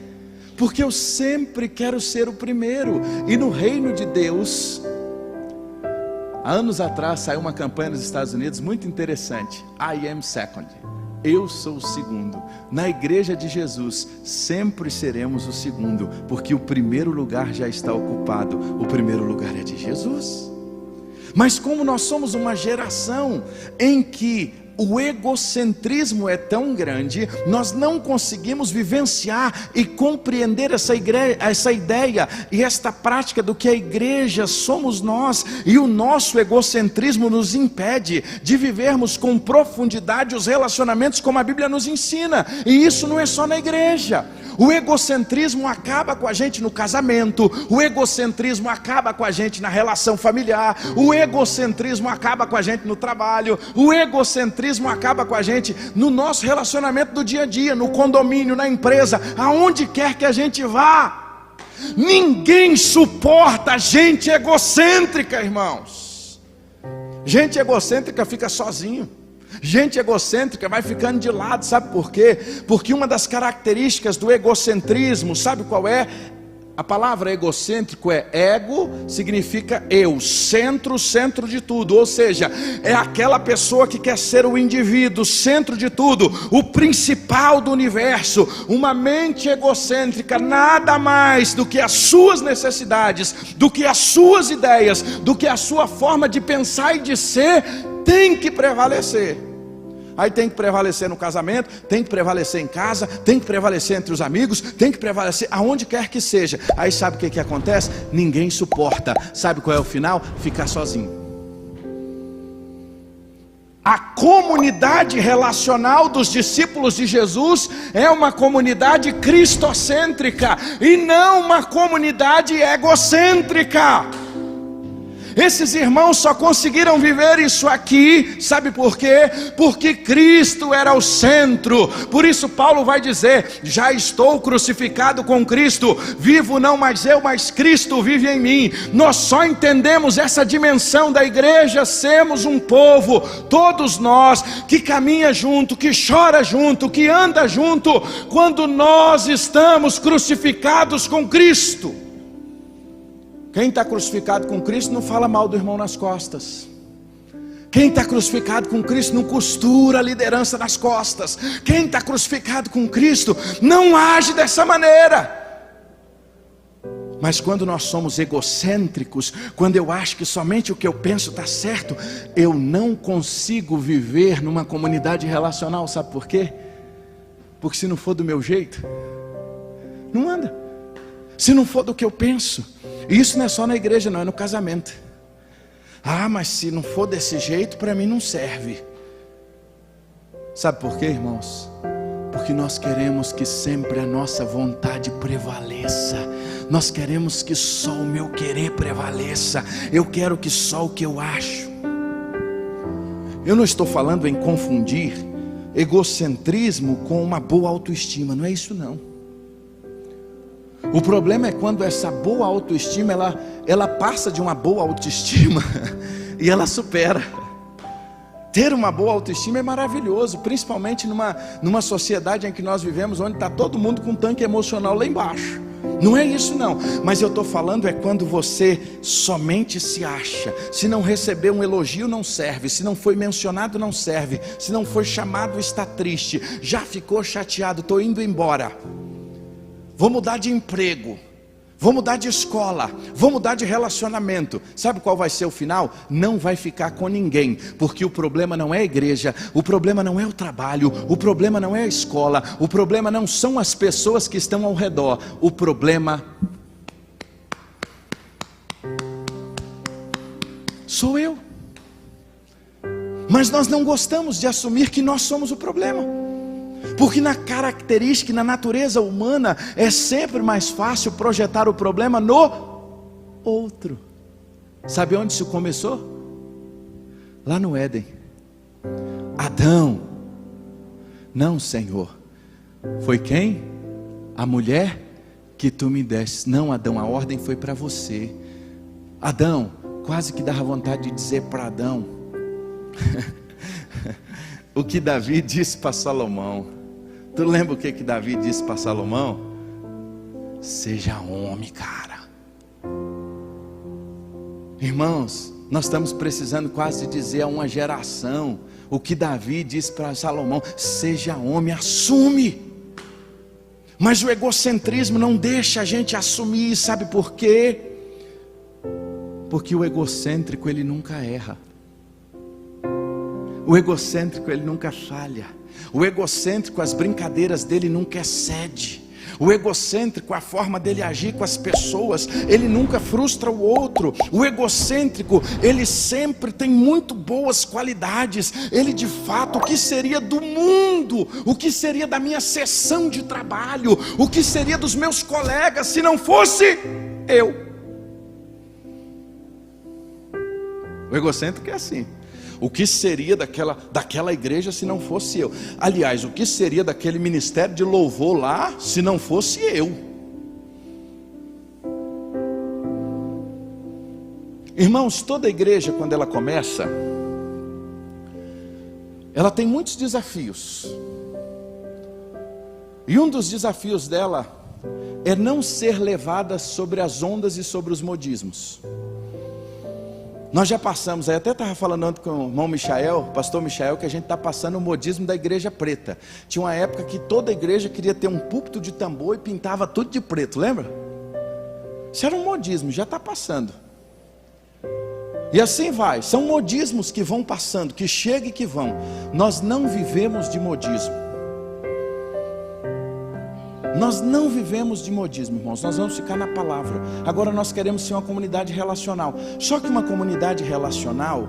porque eu sempre quero ser o primeiro. E no reino de Deus, há anos atrás saiu uma campanha nos Estados Unidos muito interessante: I am second, eu sou o segundo. Na igreja de Jesus sempre seremos o segundo, porque o primeiro lugar já está ocupado. O primeiro lugar é de Jesus. Mas como nós somos uma geração em que o egocentrismo é tão grande, nós não conseguimos vivenciar e compreender essa ideia e esta prática do que a igreja somos nós, e o nosso egocentrismo nos impede de vivermos com profundidade os relacionamentos como a Bíblia nos ensina. E isso não é só na igreja. O egocentrismo acaba com a gente no casamento, o egocentrismo acaba com a gente na relação familiar, o egocentrismo acaba com a gente no trabalho, o egocentrismo acaba com a gente no nosso relacionamento do dia a dia, no condomínio, na empresa, aonde quer que a gente vá. Ninguém suporta gente egocêntrica, irmãos. Gente egocêntrica fica sozinho. Gente egocêntrica vai ficando de lado, sabe por quê? Porque uma das características do egocentrismo, sabe qual é? A palavra egocêntrico é ego, significa eu, centro de tudo. Ou seja, é aquela pessoa que quer ser o indivíduo, centro de tudo, o principal do universo. Uma mente egocêntrica, nada mais do que as suas necessidades, do que as suas ideias, do que a sua forma de pensar e de ser, tem que prevalecer. Aí tem que prevalecer no casamento, tem que prevalecer em casa, tem que prevalecer entre os amigos, tem que prevalecer aonde quer que seja. Aí sabe o que acontece? Ninguém suporta. Sabe qual é o final? Ficar sozinho. A comunidade relacional dos discípulos de Jesus é uma comunidade cristocêntrica e não uma comunidade egocêntrica. Esses irmãos só conseguiram viver isso aqui, sabe por quê? Porque Cristo era o centro. Por isso Paulo vai dizer: já estou crucificado com Cristo, vivo não mais eu, mas Cristo vive em mim. Nós só entendemos essa dimensão da igreja, sermos um povo, todos nós, que caminha junto, que chora junto, que anda junto, quando nós estamos crucificados com Cristo. Quem está crucificado com Cristo não fala mal do irmão nas costas. Quem está crucificado com Cristo não costura a liderança nas costas. Quem está crucificado com Cristo não age dessa maneira. Mas quando nós somos egocêntricos, quando eu acho que somente o que eu penso está certo, eu não consigo viver numa comunidade relacional. Sabe por quê? Porque se não for do meu jeito, não anda. Se não for do que eu penso. E isso não é só na igreja, não, é no casamento. Ah, mas se não for desse jeito, para mim não serve. Sabe por quê, irmãos? Porque nós queremos que sempre a nossa vontade prevaleça. Nós queremos que só o meu querer prevaleça. Eu quero que só o que eu acho. Eu não estou falando em confundir egocentrismo com uma boa autoestima, não é isso não. O problema é quando essa boa autoestima, ela passa de uma boa autoestima e ela supera. Ter uma boa autoestima é maravilhoso, principalmente numa sociedade em que nós vivemos, onde está todo mundo com um tanque emocional lá embaixo. Não é isso não, mas eu estou falando é quando você somente se acha. Se não receber um elogio não serve, se não foi mencionado não serve, se não foi chamado está triste, já ficou chateado, estou indo embora. Vou mudar de emprego, vou mudar de escola, vou mudar de relacionamento. Sabe qual vai ser o final? Não vai ficar com ninguém, porque o problema não é a igreja, o problema não é o trabalho, o problema não é a escola, o problema não são as pessoas que estão ao redor, o problema sou eu. Mas nós não gostamos de assumir que nós somos o problema. Porque na característica e na natureza humana é sempre mais fácil projetar o problema no outro. Sabe onde isso começou? Lá no Éden. Adão. Não, Senhor. Foi quem? A mulher que tu me deste. Não, Adão, a ordem foi para você. Adão, quase que dava vontade de dizer para Adão o que Davi disse para Salomão. Tu lembra o que Davi disse para Salomão? Seja homem, cara. Irmãos, nós estamos precisando quase dizer a uma geração o que Davi disse para Salomão: seja homem, assume. Mas o egocentrismo não deixa a gente assumir, sabe por quê? Porque o egocêntrico ele nunca erra. O egocêntrico ele nunca falha. O egocêntrico, as brincadeiras dele nunca excede. O egocêntrico, a forma dele agir com as pessoas, ele nunca frustra o outro. O egocêntrico, ele sempre tem muito boas qualidades. Ele de fato, o que seria do mundo? O que seria da minha sessão de trabalho? O que seria dos meus colegas se não fosse eu? O egocêntrico é assim. O que seria daquela igreja se não fosse eu? Aliás, o que seria daquele ministério de louvor lá se não fosse eu? Irmãos, toda igreja, quando ela começa, ela tem muitos desafios. E um dos desafios dela é não ser levada sobre as ondas e sobre os modismos. Nós já passamos, aí até estava falando antes com o irmão Michael, pastor Michael, que a gente está passando o modismo da igreja preta. Tinha uma época que toda igreja queria ter um púlpito de tambor e pintava tudo de preto, lembra? Isso era um modismo, já está passando. E assim vai, são modismos que vão passando, que chegam e que vão. Nós não vivemos de modismo. Nós não vivemos de modismo, irmãos, nós vamos ficar na palavra. Agora nós queremos ser uma comunidade relacional. Só que uma comunidade relacional,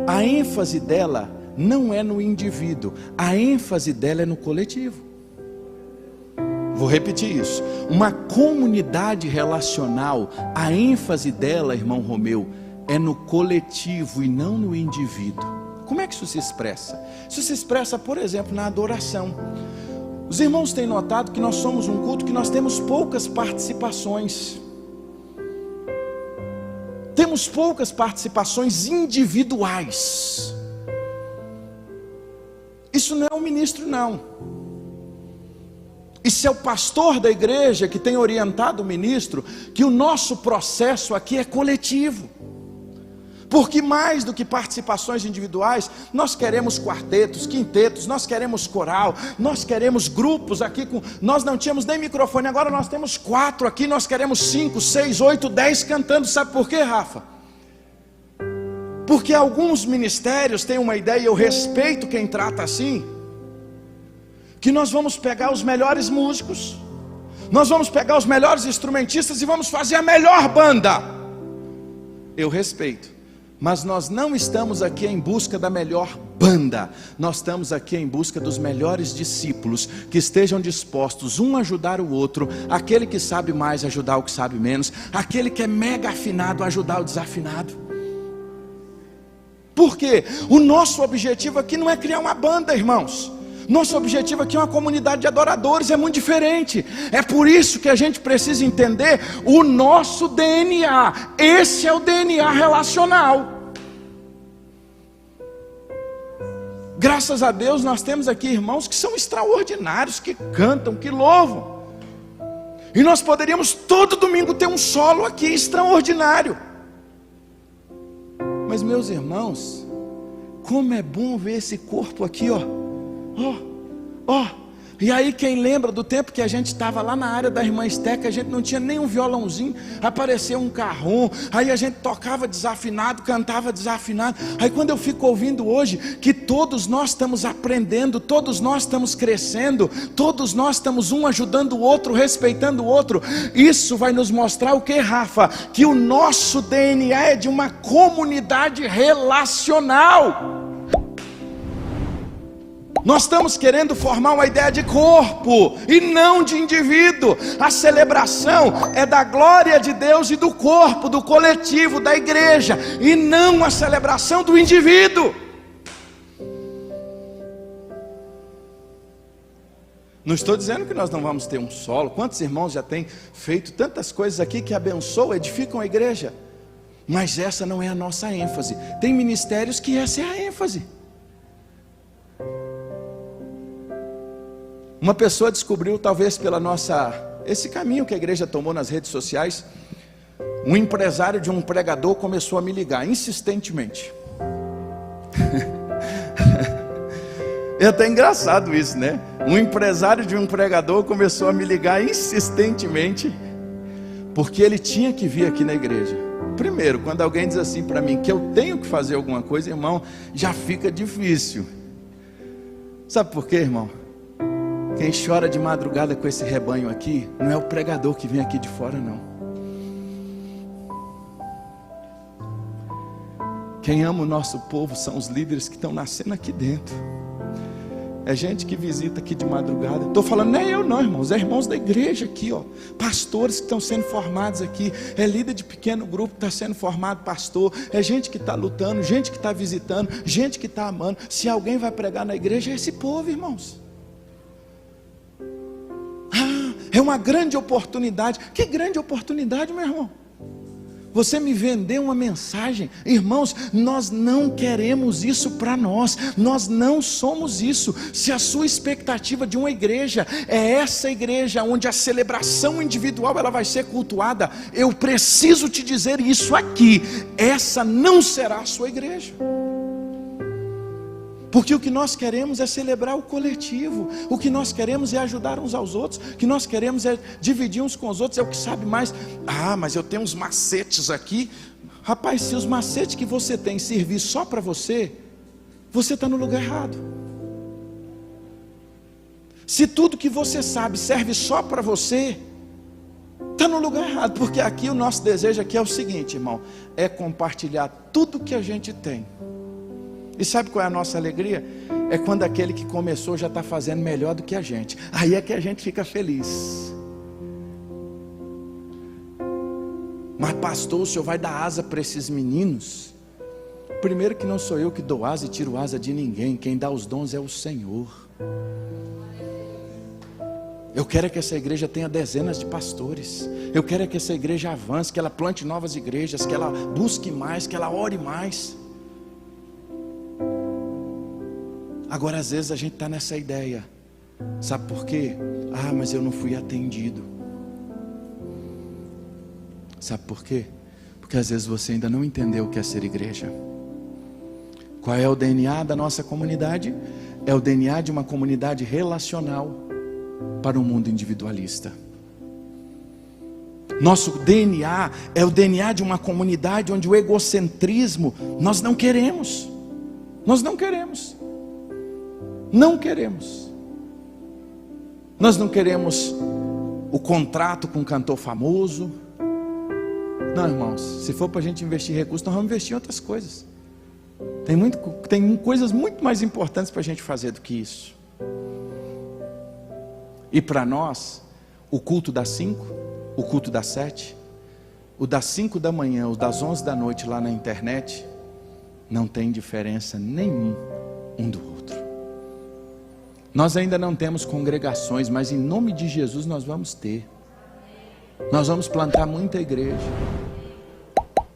a ênfase dela não é no indivíduo, a ênfase dela é no coletivo. Vou repetir isso. Uma comunidade relacional, a ênfase dela, irmão Romeu, é no coletivo e não no indivíduo. Como é que isso se expressa? Isso se expressa, por exemplo, na adoração. Os irmãos têm notado que nós somos um culto que nós temos poucas participações. Temos poucas participações individuais. Isso não é o ministro, não. Isso é o pastor da igreja que tem orientado o ministro que o nosso processo aqui é coletivo. Porque mais do que participações individuais, nós queremos quartetos, quintetos, nós queremos coral, nós queremos grupos aqui, nós não tínhamos nem microfone, agora nós temos 4 aqui, nós queremos 5, 6, 8, 10 cantando, sabe por quê, Rafa? Porque alguns ministérios têm uma ideia, e eu respeito quem trata assim, que nós vamos pegar os melhores músicos, nós vamos pegar os melhores instrumentistas e vamos fazer a melhor banda. Eu respeito. Mas nós não estamos aqui em busca da melhor banda. Nós estamos aqui em busca dos melhores discípulos, que estejam dispostos um a ajudar o outro, aquele que sabe mais ajudar o que sabe menos, aquele que é mega afinado a ajudar o desafinado. Por quê? O nosso objetivo aqui não é criar uma banda, irmãos. Nosso objetivo aqui é uma comunidade de adoradores, é muito diferente. É por isso que a gente precisa entender o nosso DNA. Esse é o DNA relacional. Graças a Deus nós temos aqui irmãos que são extraordinários, que cantam, que louvam. E nós poderíamos todo domingo ter um solo aqui extraordinário. Mas meus irmãos, como é bom ver esse corpo aqui, ó. E aí quem lembra do tempo que a gente estava lá na área da irmã Esté, que a gente não tinha nem um violãozinho, apareceu um carrom, aí a gente tocava desafinado, cantava desafinado. Aí quando eu fico ouvindo hoje que todos nós estamos aprendendo, todos nós estamos crescendo, todos nós estamos um ajudando o outro, respeitando o outro, isso vai nos mostrar o que, Rafa? Que o nosso DNA é de uma comunidade relacional. Nós estamos querendo formar uma ideia de corpo e não de indivíduo. A celebração é da glória de Deus e do corpo, do coletivo, da igreja, e não a celebração do indivíduo. Não estou dizendo que nós não vamos ter um solo. Quantos irmãos já têm feito tantas coisas aqui que abençoam, edificam a igreja? Mas essa não é a nossa ênfase. Tem ministérios que essa é a ênfase. Uma pessoa descobriu, talvez pela nossa esse caminho que a igreja tomou nas redes sociais, um empresário de um pregador começou a me ligar insistentemente. É até engraçado isso, né? Um empresário de um pregador começou a me ligar insistentemente, porque ele tinha que vir aqui na igreja. Primeiro, quando alguém diz assim para mim que eu tenho que fazer alguma coisa, irmão, já fica difícil. Sabe por quê, irmão? Quem chora de madrugada com esse rebanho aqui, não é o pregador que vem aqui de fora, não. Quem ama o nosso povo são os líderes que estão nascendo aqui dentro. É gente que visita aqui de madrugada. Estou falando, não é eu não, irmãos, é irmãos da igreja aqui, ó. Pastores que estão sendo formados aqui. É líder de pequeno grupo que está sendo formado pastor. É gente que está lutando, gente que está visitando, gente que está amando. Se alguém vai pregar na igreja, é esse povo, irmãos. É uma grande oportunidade. Que grande oportunidade, meu irmão? Você me vendeu uma mensagem. Irmãos, nós não queremos isso para nós. Nós não somos isso. Se a sua expectativa de uma igreja é essa igreja onde a celebração individual ela vai ser cultuada, eu preciso te dizer isso aqui: essa não será a sua igreja. Porque o que nós queremos é celebrar o coletivo. O que nós queremos é ajudar uns aos outros. O que nós queremos é dividir uns com os outros. É o que sabe mais. Ah, mas eu tenho uns macetes aqui. Rapaz, se os macetes que você tem servir só para você, você está no lugar errado. Se tudo que você sabe serve só para você, está no lugar errado. Porque aqui o nosso desejo aqui é o seguinte, irmão: é compartilhar tudo que a gente tem. E sabe qual é a nossa alegria? É quando aquele que começou já está fazendo melhor do que a gente. Aí é que a gente fica feliz. Mas pastor, o senhor vai dar asa para esses meninos? Primeiro que não sou eu que dou asa e tiro asa de ninguém. Quem dá os dons é o Senhor. Eu quero que essa igreja tenha dezenas de pastores. Eu quero que essa igreja avance, que ela plante novas igrejas, que ela busque mais, que ela ore mais. Agora às vezes a gente está nessa ideia. Sabe por quê? Ah, mas eu não fui atendido. Sabe por quê? Porque às vezes você ainda não entendeu o que é ser igreja. Qual é o DNA da nossa comunidade? É o DNA de uma comunidade relacional para um mundo individualista. Nosso DNA é o DNA de uma comunidade onde o egocentrismo nós não queremos. Nós não queremos. Não queremos. Nós não queremos o contrato com um cantor famoso. Não, irmãos, se for para a gente investir recursos, nós vamos investir em outras coisas. Tem coisas muito mais importantes para a gente fazer do que isso. E para nós, o culto das 5, o culto das 7, o das 5 da manhã, o das 11 da noite lá na internet, não tem diferença nenhuma um do outro. Nós ainda não temos congregações, mas em nome de Jesus nós vamos ter. Nós vamos plantar muita igreja.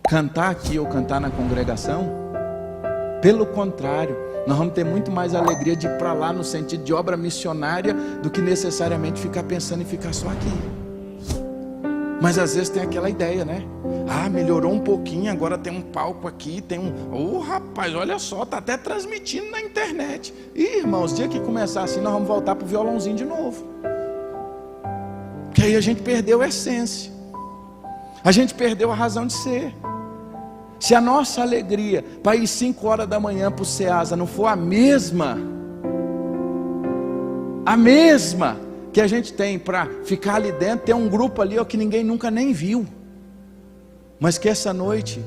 Cantar aqui ou cantar na congregação, pelo contrário, nós vamos ter muito mais alegria de ir para lá no sentido de obra missionária do que necessariamente ficar pensando em ficar só aqui. Mas às vezes tem aquela ideia, né? Ah, melhorou um pouquinho, agora tem um palco aqui, tem um... rapaz, olha só, tá até transmitindo na internet. Ih, irmãos, dia que começar assim, nós vamos voltar pro violãozinho de novo. Porque aí a gente perdeu a essência. A gente perdeu a razão de ser. Se a nossa alegria para ir 5 horas da manhã para o Ceasa não for a mesma que a gente tem para ficar ali dentro, tem um grupo ali ó, que ninguém nunca nem viu, mas que essa noite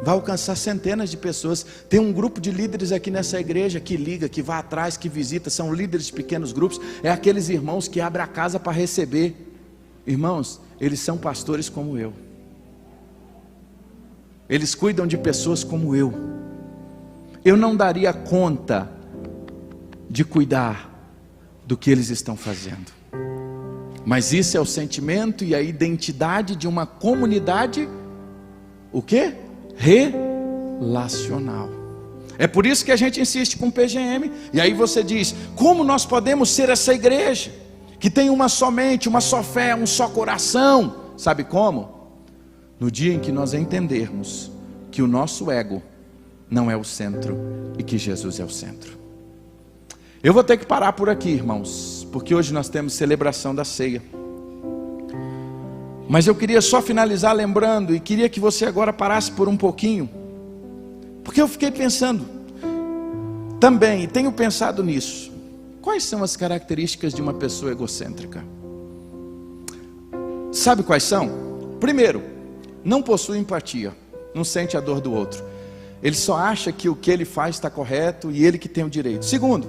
vai alcançar centenas de pessoas. Tem um grupo de líderes aqui nessa igreja que liga, que vai atrás, que visita, são líderes de pequenos grupos, é aqueles irmãos que abrem a casa para receber. Irmãos, eles são pastores como eu. Eles cuidam de pessoas como eu. Eu não daria conta de cuidar do que eles estão fazendo. Mas isso é o sentimento e a identidade de uma comunidade, o quê? Relacional. É por isso que a gente insiste com o PGM. E aí você diz, como nós podemos ser essa igreja que tem uma só mente, uma só fé, um só coração. Sabe como? No dia em que nós entendermos que o nosso ego não é o centro e que Jesus é o centro. Eu vou ter que parar por aqui, irmãos, porque hoje nós temos celebração da ceia. Mas eu queria só finalizar lembrando, e queria que você agora parasse por um pouquinho, porque eu fiquei pensando também, e tenho pensado nisso. Quais são as características de uma pessoa egocêntrica? Sabe quais são? Primeiro, não possui empatia, não sente a dor do outro. Ele só acha que o que ele faz está correto e ele que tem o direito. Segundo,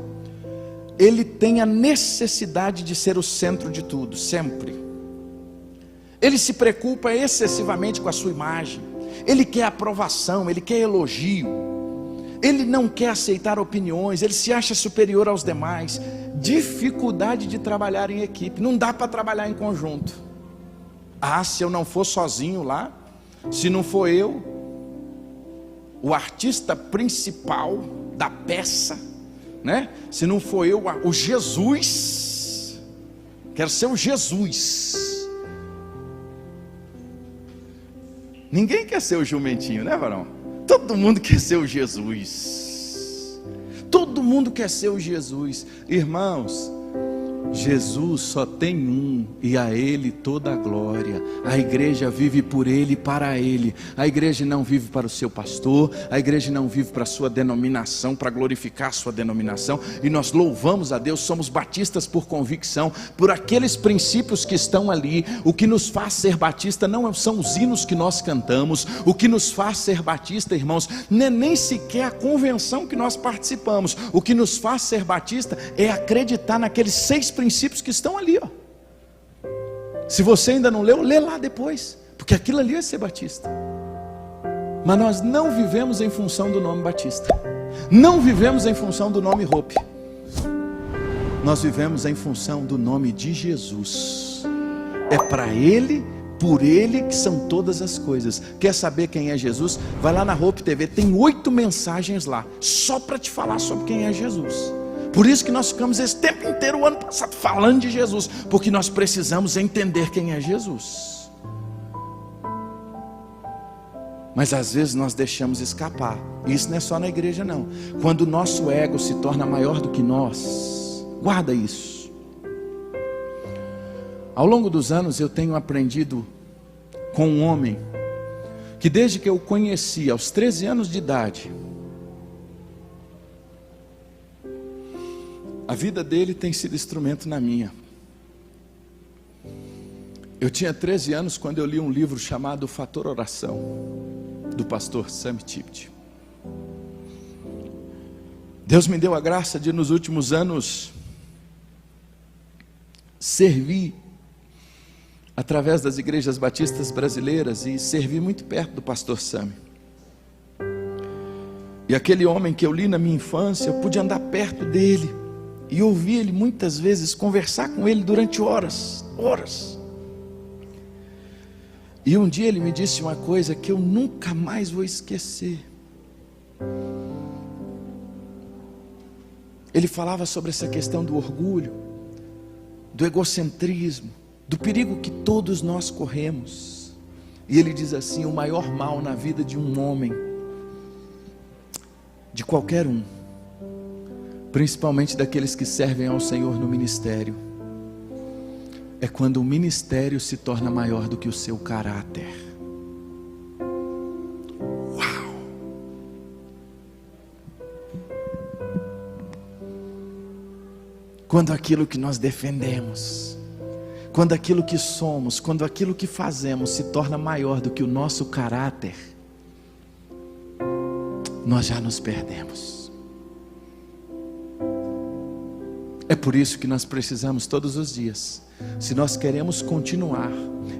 ele tem a necessidade de ser o centro de tudo, sempre. Ele se preocupa excessivamente com a sua imagem. Ele quer aprovação, ele quer elogio. Ele não quer aceitar opiniões, ele se acha superior aos demais. Dificuldade de trabalhar em equipe, não dá para trabalhar em conjunto. Ah, se eu não for sozinho lá, se não for eu, o artista principal da peça, né? Se não for eu, o Jesus, quero ser o Jesus. Ninguém quer ser o jumentinho, né, varão? Todo mundo quer ser o Jesus. Todo mundo quer ser o Jesus. Irmãos, Jesus só tem um, e a Ele toda a glória. A igreja vive por Ele e para Ele. A igreja não vive para o seu pastor, a igreja não vive para a sua denominação, para glorificar a sua denominação. E nós louvamos a Deus, somos batistas por convicção, por aqueles princípios que estão ali. O que nos faz ser batista não são os hinos que nós cantamos. O que nos faz ser batista, irmãos, não é nem sequer a convenção que nós participamos. O que nos faz ser batista é acreditar naqueles 6 princípios que estão ali, ó. Se você ainda não leu, lê lá depois, porque aquilo ali é ser batista. Mas nós não vivemos em função do nome batista, não vivemos em função do nome Hope, nós vivemos em função do nome de Jesus. É para Ele, por Ele que são todas as coisas. Quer saber quem é Jesus? Vai lá na Hope TV, tem 8 mensagens lá, só para te falar sobre quem é Jesus. Por isso que nós ficamos esse tempo inteiro, o ano passado, falando de Jesus, porque nós precisamos entender quem é Jesus. Mas às vezes nós deixamos escapar. Isso não é só na igreja não. Quando o nosso ego se torna maior do que nós, guarda isso. Ao longo dos anos eu tenho aprendido com um homem que desde que eu o conheci, aos 13 anos de idade, a vida dele tem sido instrumento na minha. Eu tinha 13 anos quando eu li um livro chamado Fator Oração, do pastor Sam Tipt. Deus me deu a graça de nos últimos anos servir através das igrejas batistas brasileiras e servir muito perto do pastor Sam. E aquele homem que eu li na minha infância, eu pude andar perto dele e ouvir ele muitas vezes, conversar com ele durante horas. E um dia ele me disse uma coisa que eu nunca mais vou esquecer. Ele falava sobre essa questão do orgulho, do egocentrismo, do perigo que todos nós corremos. E ele diz assim: o maior mal na vida de um homem, de qualquer um, principalmente daqueles que servem ao Senhor no ministério, é quando o ministério se torna maior do que o seu caráter. Uau! Quando aquilo que nós defendemos, quando aquilo que somos, quando aquilo que fazemos se torna maior do que o nosso caráter, nós já nos perdemos. É por isso que nós precisamos todos os dias, se nós queremos continuar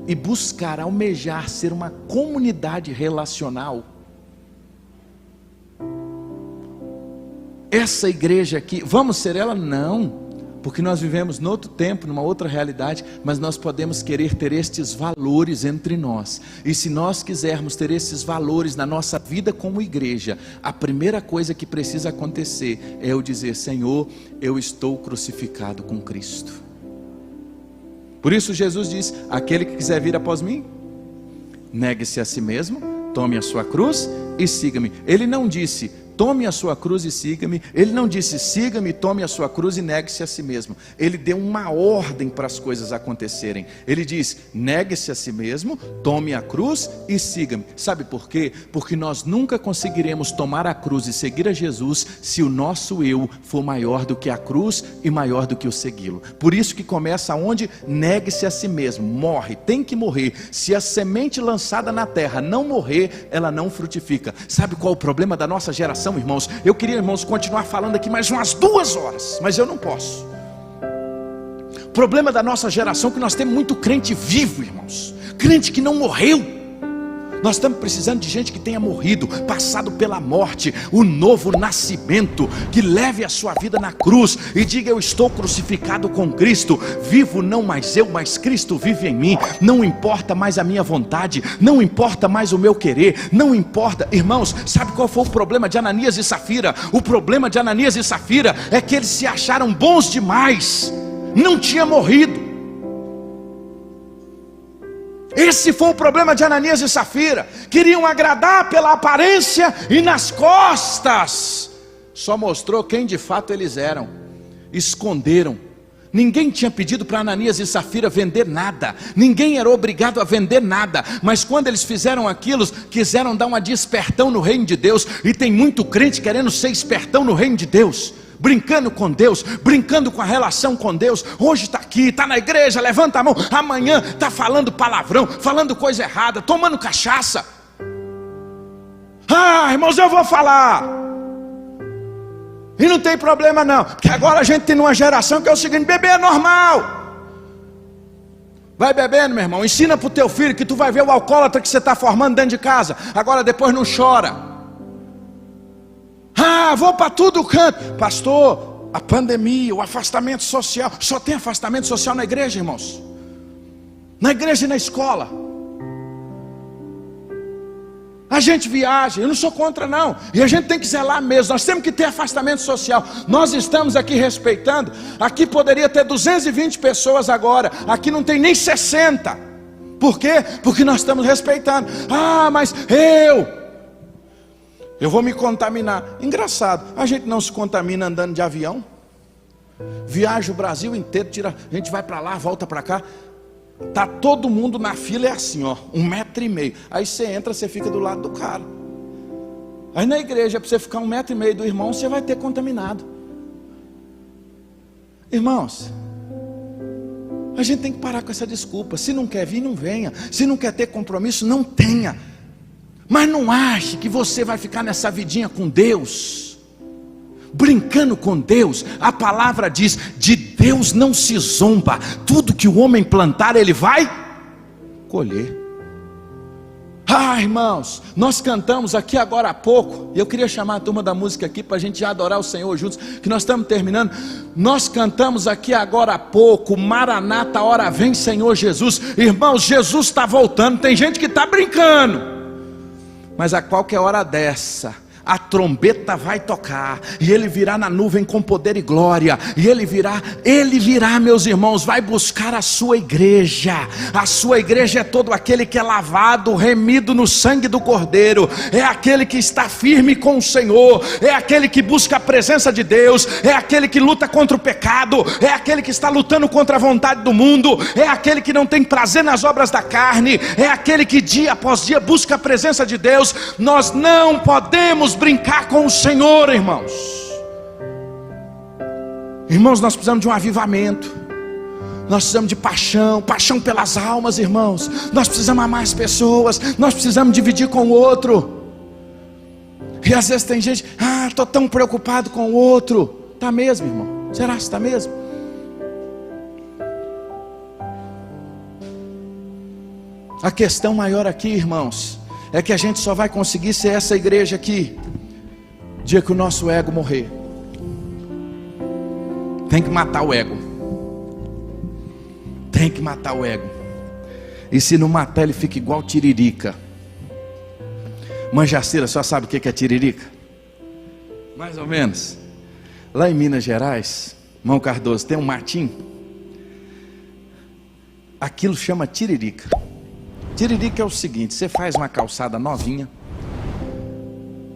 e buscar, almejar ser uma comunidade relacional, essa igreja aqui, vamos ser ela? Não, porque nós vivemos em outro tempo, numa outra realidade, mas nós podemos querer ter estes valores entre nós. E se nós quisermos ter esses valores na nossa vida como igreja, a primeira coisa que precisa acontecer é eu dizer: Senhor, eu estou crucificado com Cristo. Por isso Jesus diz: aquele que quiser vir após mim, negue-se a si mesmo, tome a sua cruz e siga-me. Ele não disse: tome a sua cruz e siga-me. Ele não disse: siga-me, tome a sua cruz e negue-se a si mesmo. Ele deu uma ordem para as coisas acontecerem. Ele diz: negue-se a si mesmo, tome a cruz e siga-me. Sabe por quê? Porque nós nunca conseguiremos tomar a cruz e seguir a Jesus se o nosso eu for maior do que a cruz e maior do que o segui-lo. Por isso que começa onde? Negue-se a si mesmo, morre, tem que morrer. Se a semente lançada na terra não morrer, ela não frutifica. Sabe qual é o problema da nossa geração, irmãos? Eu queria, irmãos, continuar falando aqui mais umas 2 horas, mas eu não posso. O problema da nossa geração é que nós temos muito crente vivo, irmãos, crente que não morreu. Nós estamos precisando de gente que tenha morrido, passado pela morte, o novo nascimento, que leve a sua vida na cruz e diga: eu estou crucificado com Cristo, vivo não mais eu, mas Cristo vive em mim. Não importa mais a minha vontade, não importa mais o meu querer, não importa. Irmãos, sabe qual foi o problema de Ananias e Safira? O problema de Ananias e Safira é que eles se acharam bons demais, não tinha morrido. Esse foi o problema de Ananias e Safira. Queriam agradar pela aparência e nas costas só mostrou quem de fato eles eram. Esconderam. Ninguém tinha pedido para Ananias e Safira vender nada, ninguém era obrigado a vender nada, mas quando eles fizeram aquilo, quiseram dar uma de espertão no reino de Deus. E tem muito crente querendo ser espertão no reino de Deus, brincando com Deus, brincando com a relação com Deus. Hoje está aqui, está na igreja, levanta a mão. Amanhã está falando palavrão, falando coisa errada, tomando cachaça. Ah, irmãos, eu vou falar. E não tem problema não, porque agora a gente tem uma geração que é o seguinte: beber é normal. Vai bebendo, meu irmão, ensina para o teu filho que tu vai ver o alcoólatra que você está formando dentro de casa. Agora depois não chora. Ah, vou para tudo canto. Pastor, a pandemia, o afastamento social. Só tem afastamento social na igreja, irmãos. Na igreja e na escola. A gente viaja, eu não sou contra não. E a gente tem que zelar mesmo, nós temos que ter afastamento social. Nós estamos aqui respeitando. Aqui poderia ter 220 pessoas agora, aqui não tem nem 60. Por quê? Porque nós estamos respeitando. Ah, mas eu vou me contaminar. Engraçado, a gente não se contamina andando de avião. Viaja o Brasil inteiro, a gente vai para lá, volta para cá. Tá todo mundo na fila, é assim, ó, 1,5 metro. Aí você entra, você fica do lado do cara. Aí na igreja, para você ficar 1,5 metro do irmão, você vai ter contaminado. Irmãos, a gente tem que parar com essa desculpa. Se não quer vir, não venha. Se não quer ter compromisso, não tenha. Mas não ache que você vai ficar nessa vidinha com Deus, brincando com Deus. A palavra diz: de Deus não se zomba. Tudo que o homem plantar, ele vai colher. Ah, irmãos, nós cantamos aqui agora há pouco, e eu queria chamar a turma da música aqui para a gente já adorar o Senhor juntos, que nós estamos terminando. Nós cantamos aqui agora há pouco: Maranata, hora vem Senhor Jesus. Irmãos, Jesus está voltando. Tem gente que está brincando, mas a qualquer hora dessa a trombeta vai tocar, e ele virá na nuvem com poder e glória, e ele virá, meus irmãos, vai buscar a sua igreja. A sua igreja é todo aquele que é lavado, remido no sangue do Cordeiro, é aquele que está firme com o Senhor, é aquele que busca a presença de Deus, é aquele que luta contra o pecado, é aquele que está lutando contra a vontade do mundo, é aquele que não tem prazer nas obras da carne, é aquele que dia após dia busca a presença de Deus. Nós não podemos brincar com o Senhor, irmãos. Irmãos, nós precisamos de um avivamento. Nós precisamos de paixão pelas almas, irmãos. Nós precisamos amar as pessoas. Nós precisamos dividir com o outro. E às vezes tem gente: ah, estou tão preocupado com o outro. Está mesmo, irmão? Será que está mesmo? A questão maior aqui, irmãos, é que a gente só vai conseguir ser essa igreja aqui dia que o nosso ego morrer. Tem que matar o ego. Tem que matar o ego. E se não matar, ele fica igual tiririca. Manjacira, só sabe o que é tiririca? Mais ou menos. Lá em Minas Gerais, irmão Cardoso, tem um matinho aquilo chama tiririca. Tiririca é o seguinte: você faz uma calçada novinha,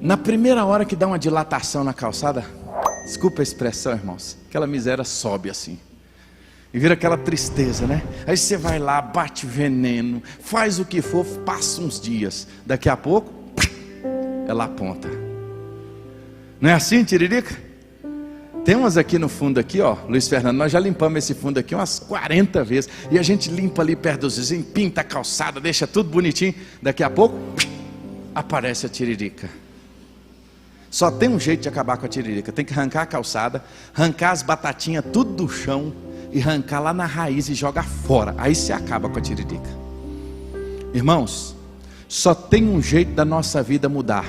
na primeira hora que dá uma dilatação na calçada, desculpa a expressão, irmãos, aquela miséria sobe assim, e vira aquela tristeza, né? Aí você vai lá, bate veneno, faz o que for, passa uns dias, daqui a pouco, ela aponta. Não é assim, tiririca? Tem umas aqui no fundo aqui, ó, Luiz Fernando, nós já limpamos esse fundo aqui umas 40 vezes, e a gente limpa ali perto dos vizinhos, pinta a calçada, deixa tudo bonitinho, daqui a pouco, aparece a tiririca. Só tem um jeito de acabar com a tiririca: tem que arrancar a calçada, arrancar as batatinhas tudo do chão, e arrancar lá na raiz e jogar fora. Aí você acaba com a tiririca. Irmãos, só tem um jeito da nossa vida mudar: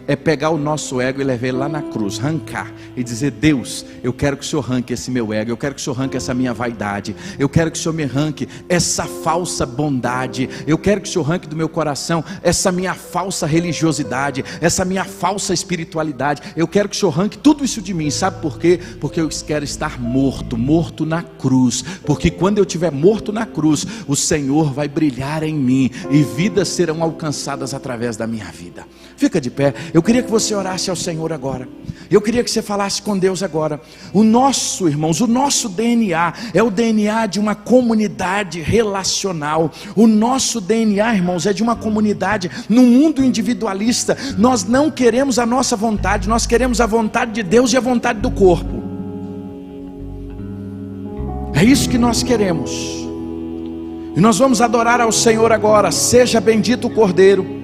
é pegar o nosso ego e levar ele lá na cruz, arrancar e dizer: Deus, eu quero que o Senhor arranque esse meu ego, eu quero que o Senhor arranque essa minha vaidade, eu quero que o Senhor me arranque essa falsa bondade, eu quero que o Senhor arranque do meu coração essa minha falsa religiosidade, essa minha falsa espiritualidade, eu quero que o Senhor arranque tudo isso de mim. Sabe por quê? Porque eu quero estar morto na cruz, porque quando eu estiver morto na cruz, o Senhor vai brilhar em mim, e vidas serão alcançadas através da minha vida. Fica de pé. Eu queria que você orasse ao Senhor agora. Eu queria que você falasse com Deus agora. O nosso, irmãos, o nosso DNA é o DNA de uma comunidade relacional. O nosso DNA, irmãos, é de uma comunidade. No mundo individualista, nós não queremos a nossa vontade, nós queremos a vontade de Deus e a vontade do corpo. É isso que nós queremos. E nós vamos adorar ao Senhor agora. Seja bendito o Cordeiro.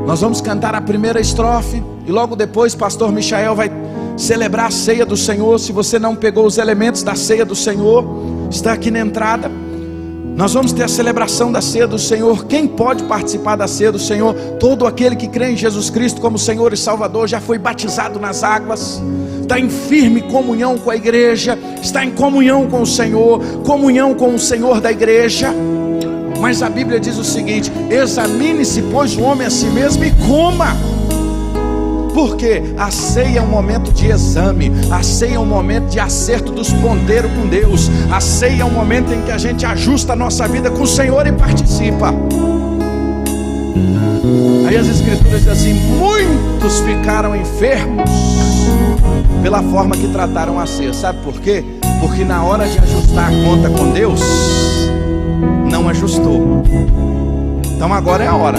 Nós vamos cantar a primeira estrofe, e logo depois pastor Michael vai celebrar a ceia do Senhor. Se você não pegou os elementos da ceia do Senhor, está aqui na entrada. Nós vamos ter a celebração da ceia do Senhor. Quem pode participar da ceia do Senhor? Todo aquele que crê em Jesus Cristo como Senhor e Salvador, já foi batizado nas águas, está em firme comunhão com a igreja, está em comunhão com o Senhor, comunhão com o Senhor da igreja. Mas a Bíblia diz o seguinte: examine-se, pois, o homem a si mesmo, e coma. Porque a ceia é um momento de exame, a ceia é um momento de acerto dos ponteiros com Deus, a ceia é um momento em que a gente ajusta a nossa vida com o Senhor e participa. Aí as escrituras dizem assim: muitos ficaram enfermos pela forma que trataram a ceia. Sabe por quê? Porque na hora de ajustar a conta com Deus, não ajustou. Então agora é a hora.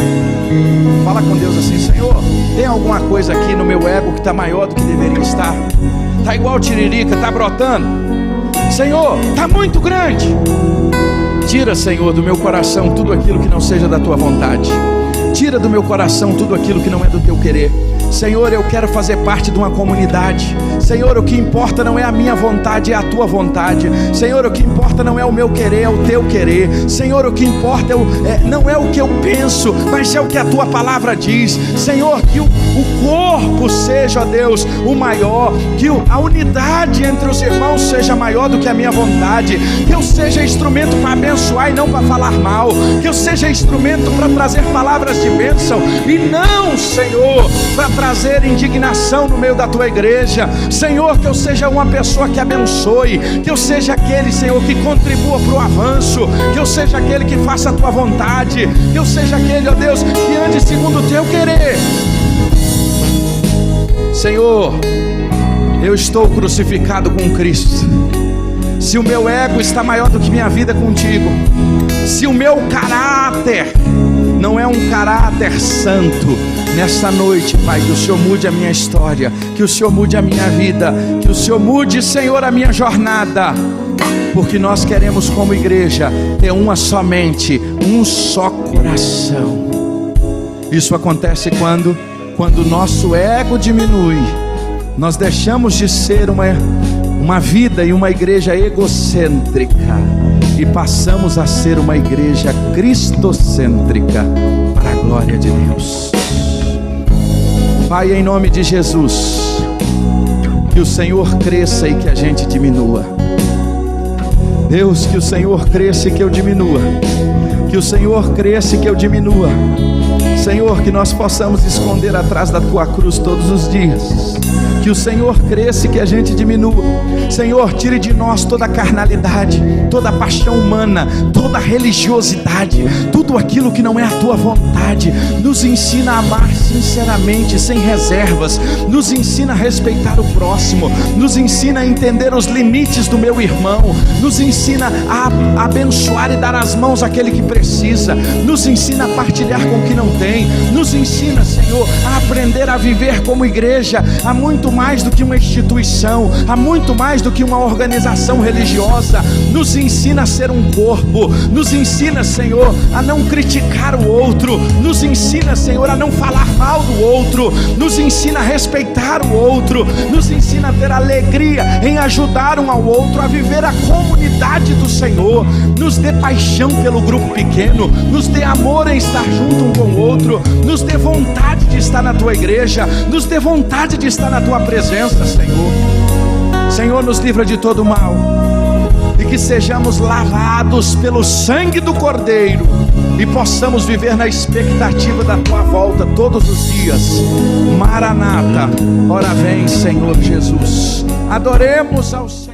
Fala com Deus assim: Senhor, tem alguma coisa aqui no meu ego que está maior do que deveria estar? Está igual tiririca, está brotando. Senhor, está muito grande. Tira, Senhor, do meu coração tudo aquilo que não seja da tua vontade. Tira do meu coração tudo aquilo que não é do teu querer. Senhor, eu quero fazer parte de uma comunidade. Senhor, o que importa não é a minha vontade, é a tua vontade. Senhor, o que importa não é o meu querer, é o teu querer. Senhor, o que importa não é o que eu penso, mas é o que a tua palavra diz. Senhor, que o corpo seja, ó Deus, o maior, que a unidade entre os irmãos seja maior do que a minha vontade, que eu seja instrumento para abençoar e não para falar mal, que eu seja instrumento para trazer palavras de bênção e não, Senhor, para trazer indignação no meio da tua igreja. Senhor, que eu seja uma pessoa que abençoe, que eu seja aquele, Senhor, que contribua para o avanço, que eu seja aquele que faça a tua vontade, que eu seja aquele, ó Deus, que ande segundo o teu querer. Senhor, eu estou crucificado com Cristo. Se o meu ego está maior do que minha vida contigo, se o meu caráter não é um caráter santo, nesta noite, Pai, que o Senhor mude a minha história, que o Senhor mude a minha vida, que o Senhor mude, Senhor, a minha jornada, porque nós queremos como igreja ter uma somente, um só coração. Isso acontece quando o nosso ego diminui, nós deixamos de ser uma vida e uma igreja egocêntrica e passamos a ser uma igreja cristocêntrica, para a glória de Deus. Pai, em nome de Jesus, que o Senhor cresça e que a gente diminua. Deus, que o Senhor cresça e que eu diminua. Que o Senhor cresça e que eu diminua. Senhor, que nós possamos esconder atrás da tua cruz todos os dias. Que o Senhor cresça e que a gente diminua. Senhor, tire de nós toda a carnalidade, toda a paixão humana, toda a religiosidade, tudo aquilo que não é a tua vontade. Nos ensina a amar sinceramente, sem reservas. Nos ensina a respeitar o próximo. Nos ensina a entender os limites do meu irmão. Nos ensina a abençoar e dar as mãos àquele que precisa. Nos ensina a partilhar com o que não tem. Nos ensina, Senhor, a aprender a viver como igreja. Há muito mais do que uma instituição, há muito mais do que uma organização religiosa. Nos ensina a ser um corpo. Nos ensina, Senhor, a não criticar o outro. Nos ensina, Senhor, a não falar mal do outro. Nos ensina a respeitar o outro. Nos ensina a ter alegria em ajudar um ao outro, a viver a comunidade do Senhor. Nos dê paixão pelo grupo pequeno. Nos dê amor em estar junto um com o outro. Nos dê vontade de estar na tua igreja. Nos dê vontade de estar na tua presença, Senhor. Senhor, nos livra de todo mal e que sejamos lavados pelo sangue do Cordeiro e possamos viver na expectativa da tua volta todos os dias. Maranata, ora vem, Senhor Jesus. Adoremos ao Senhor.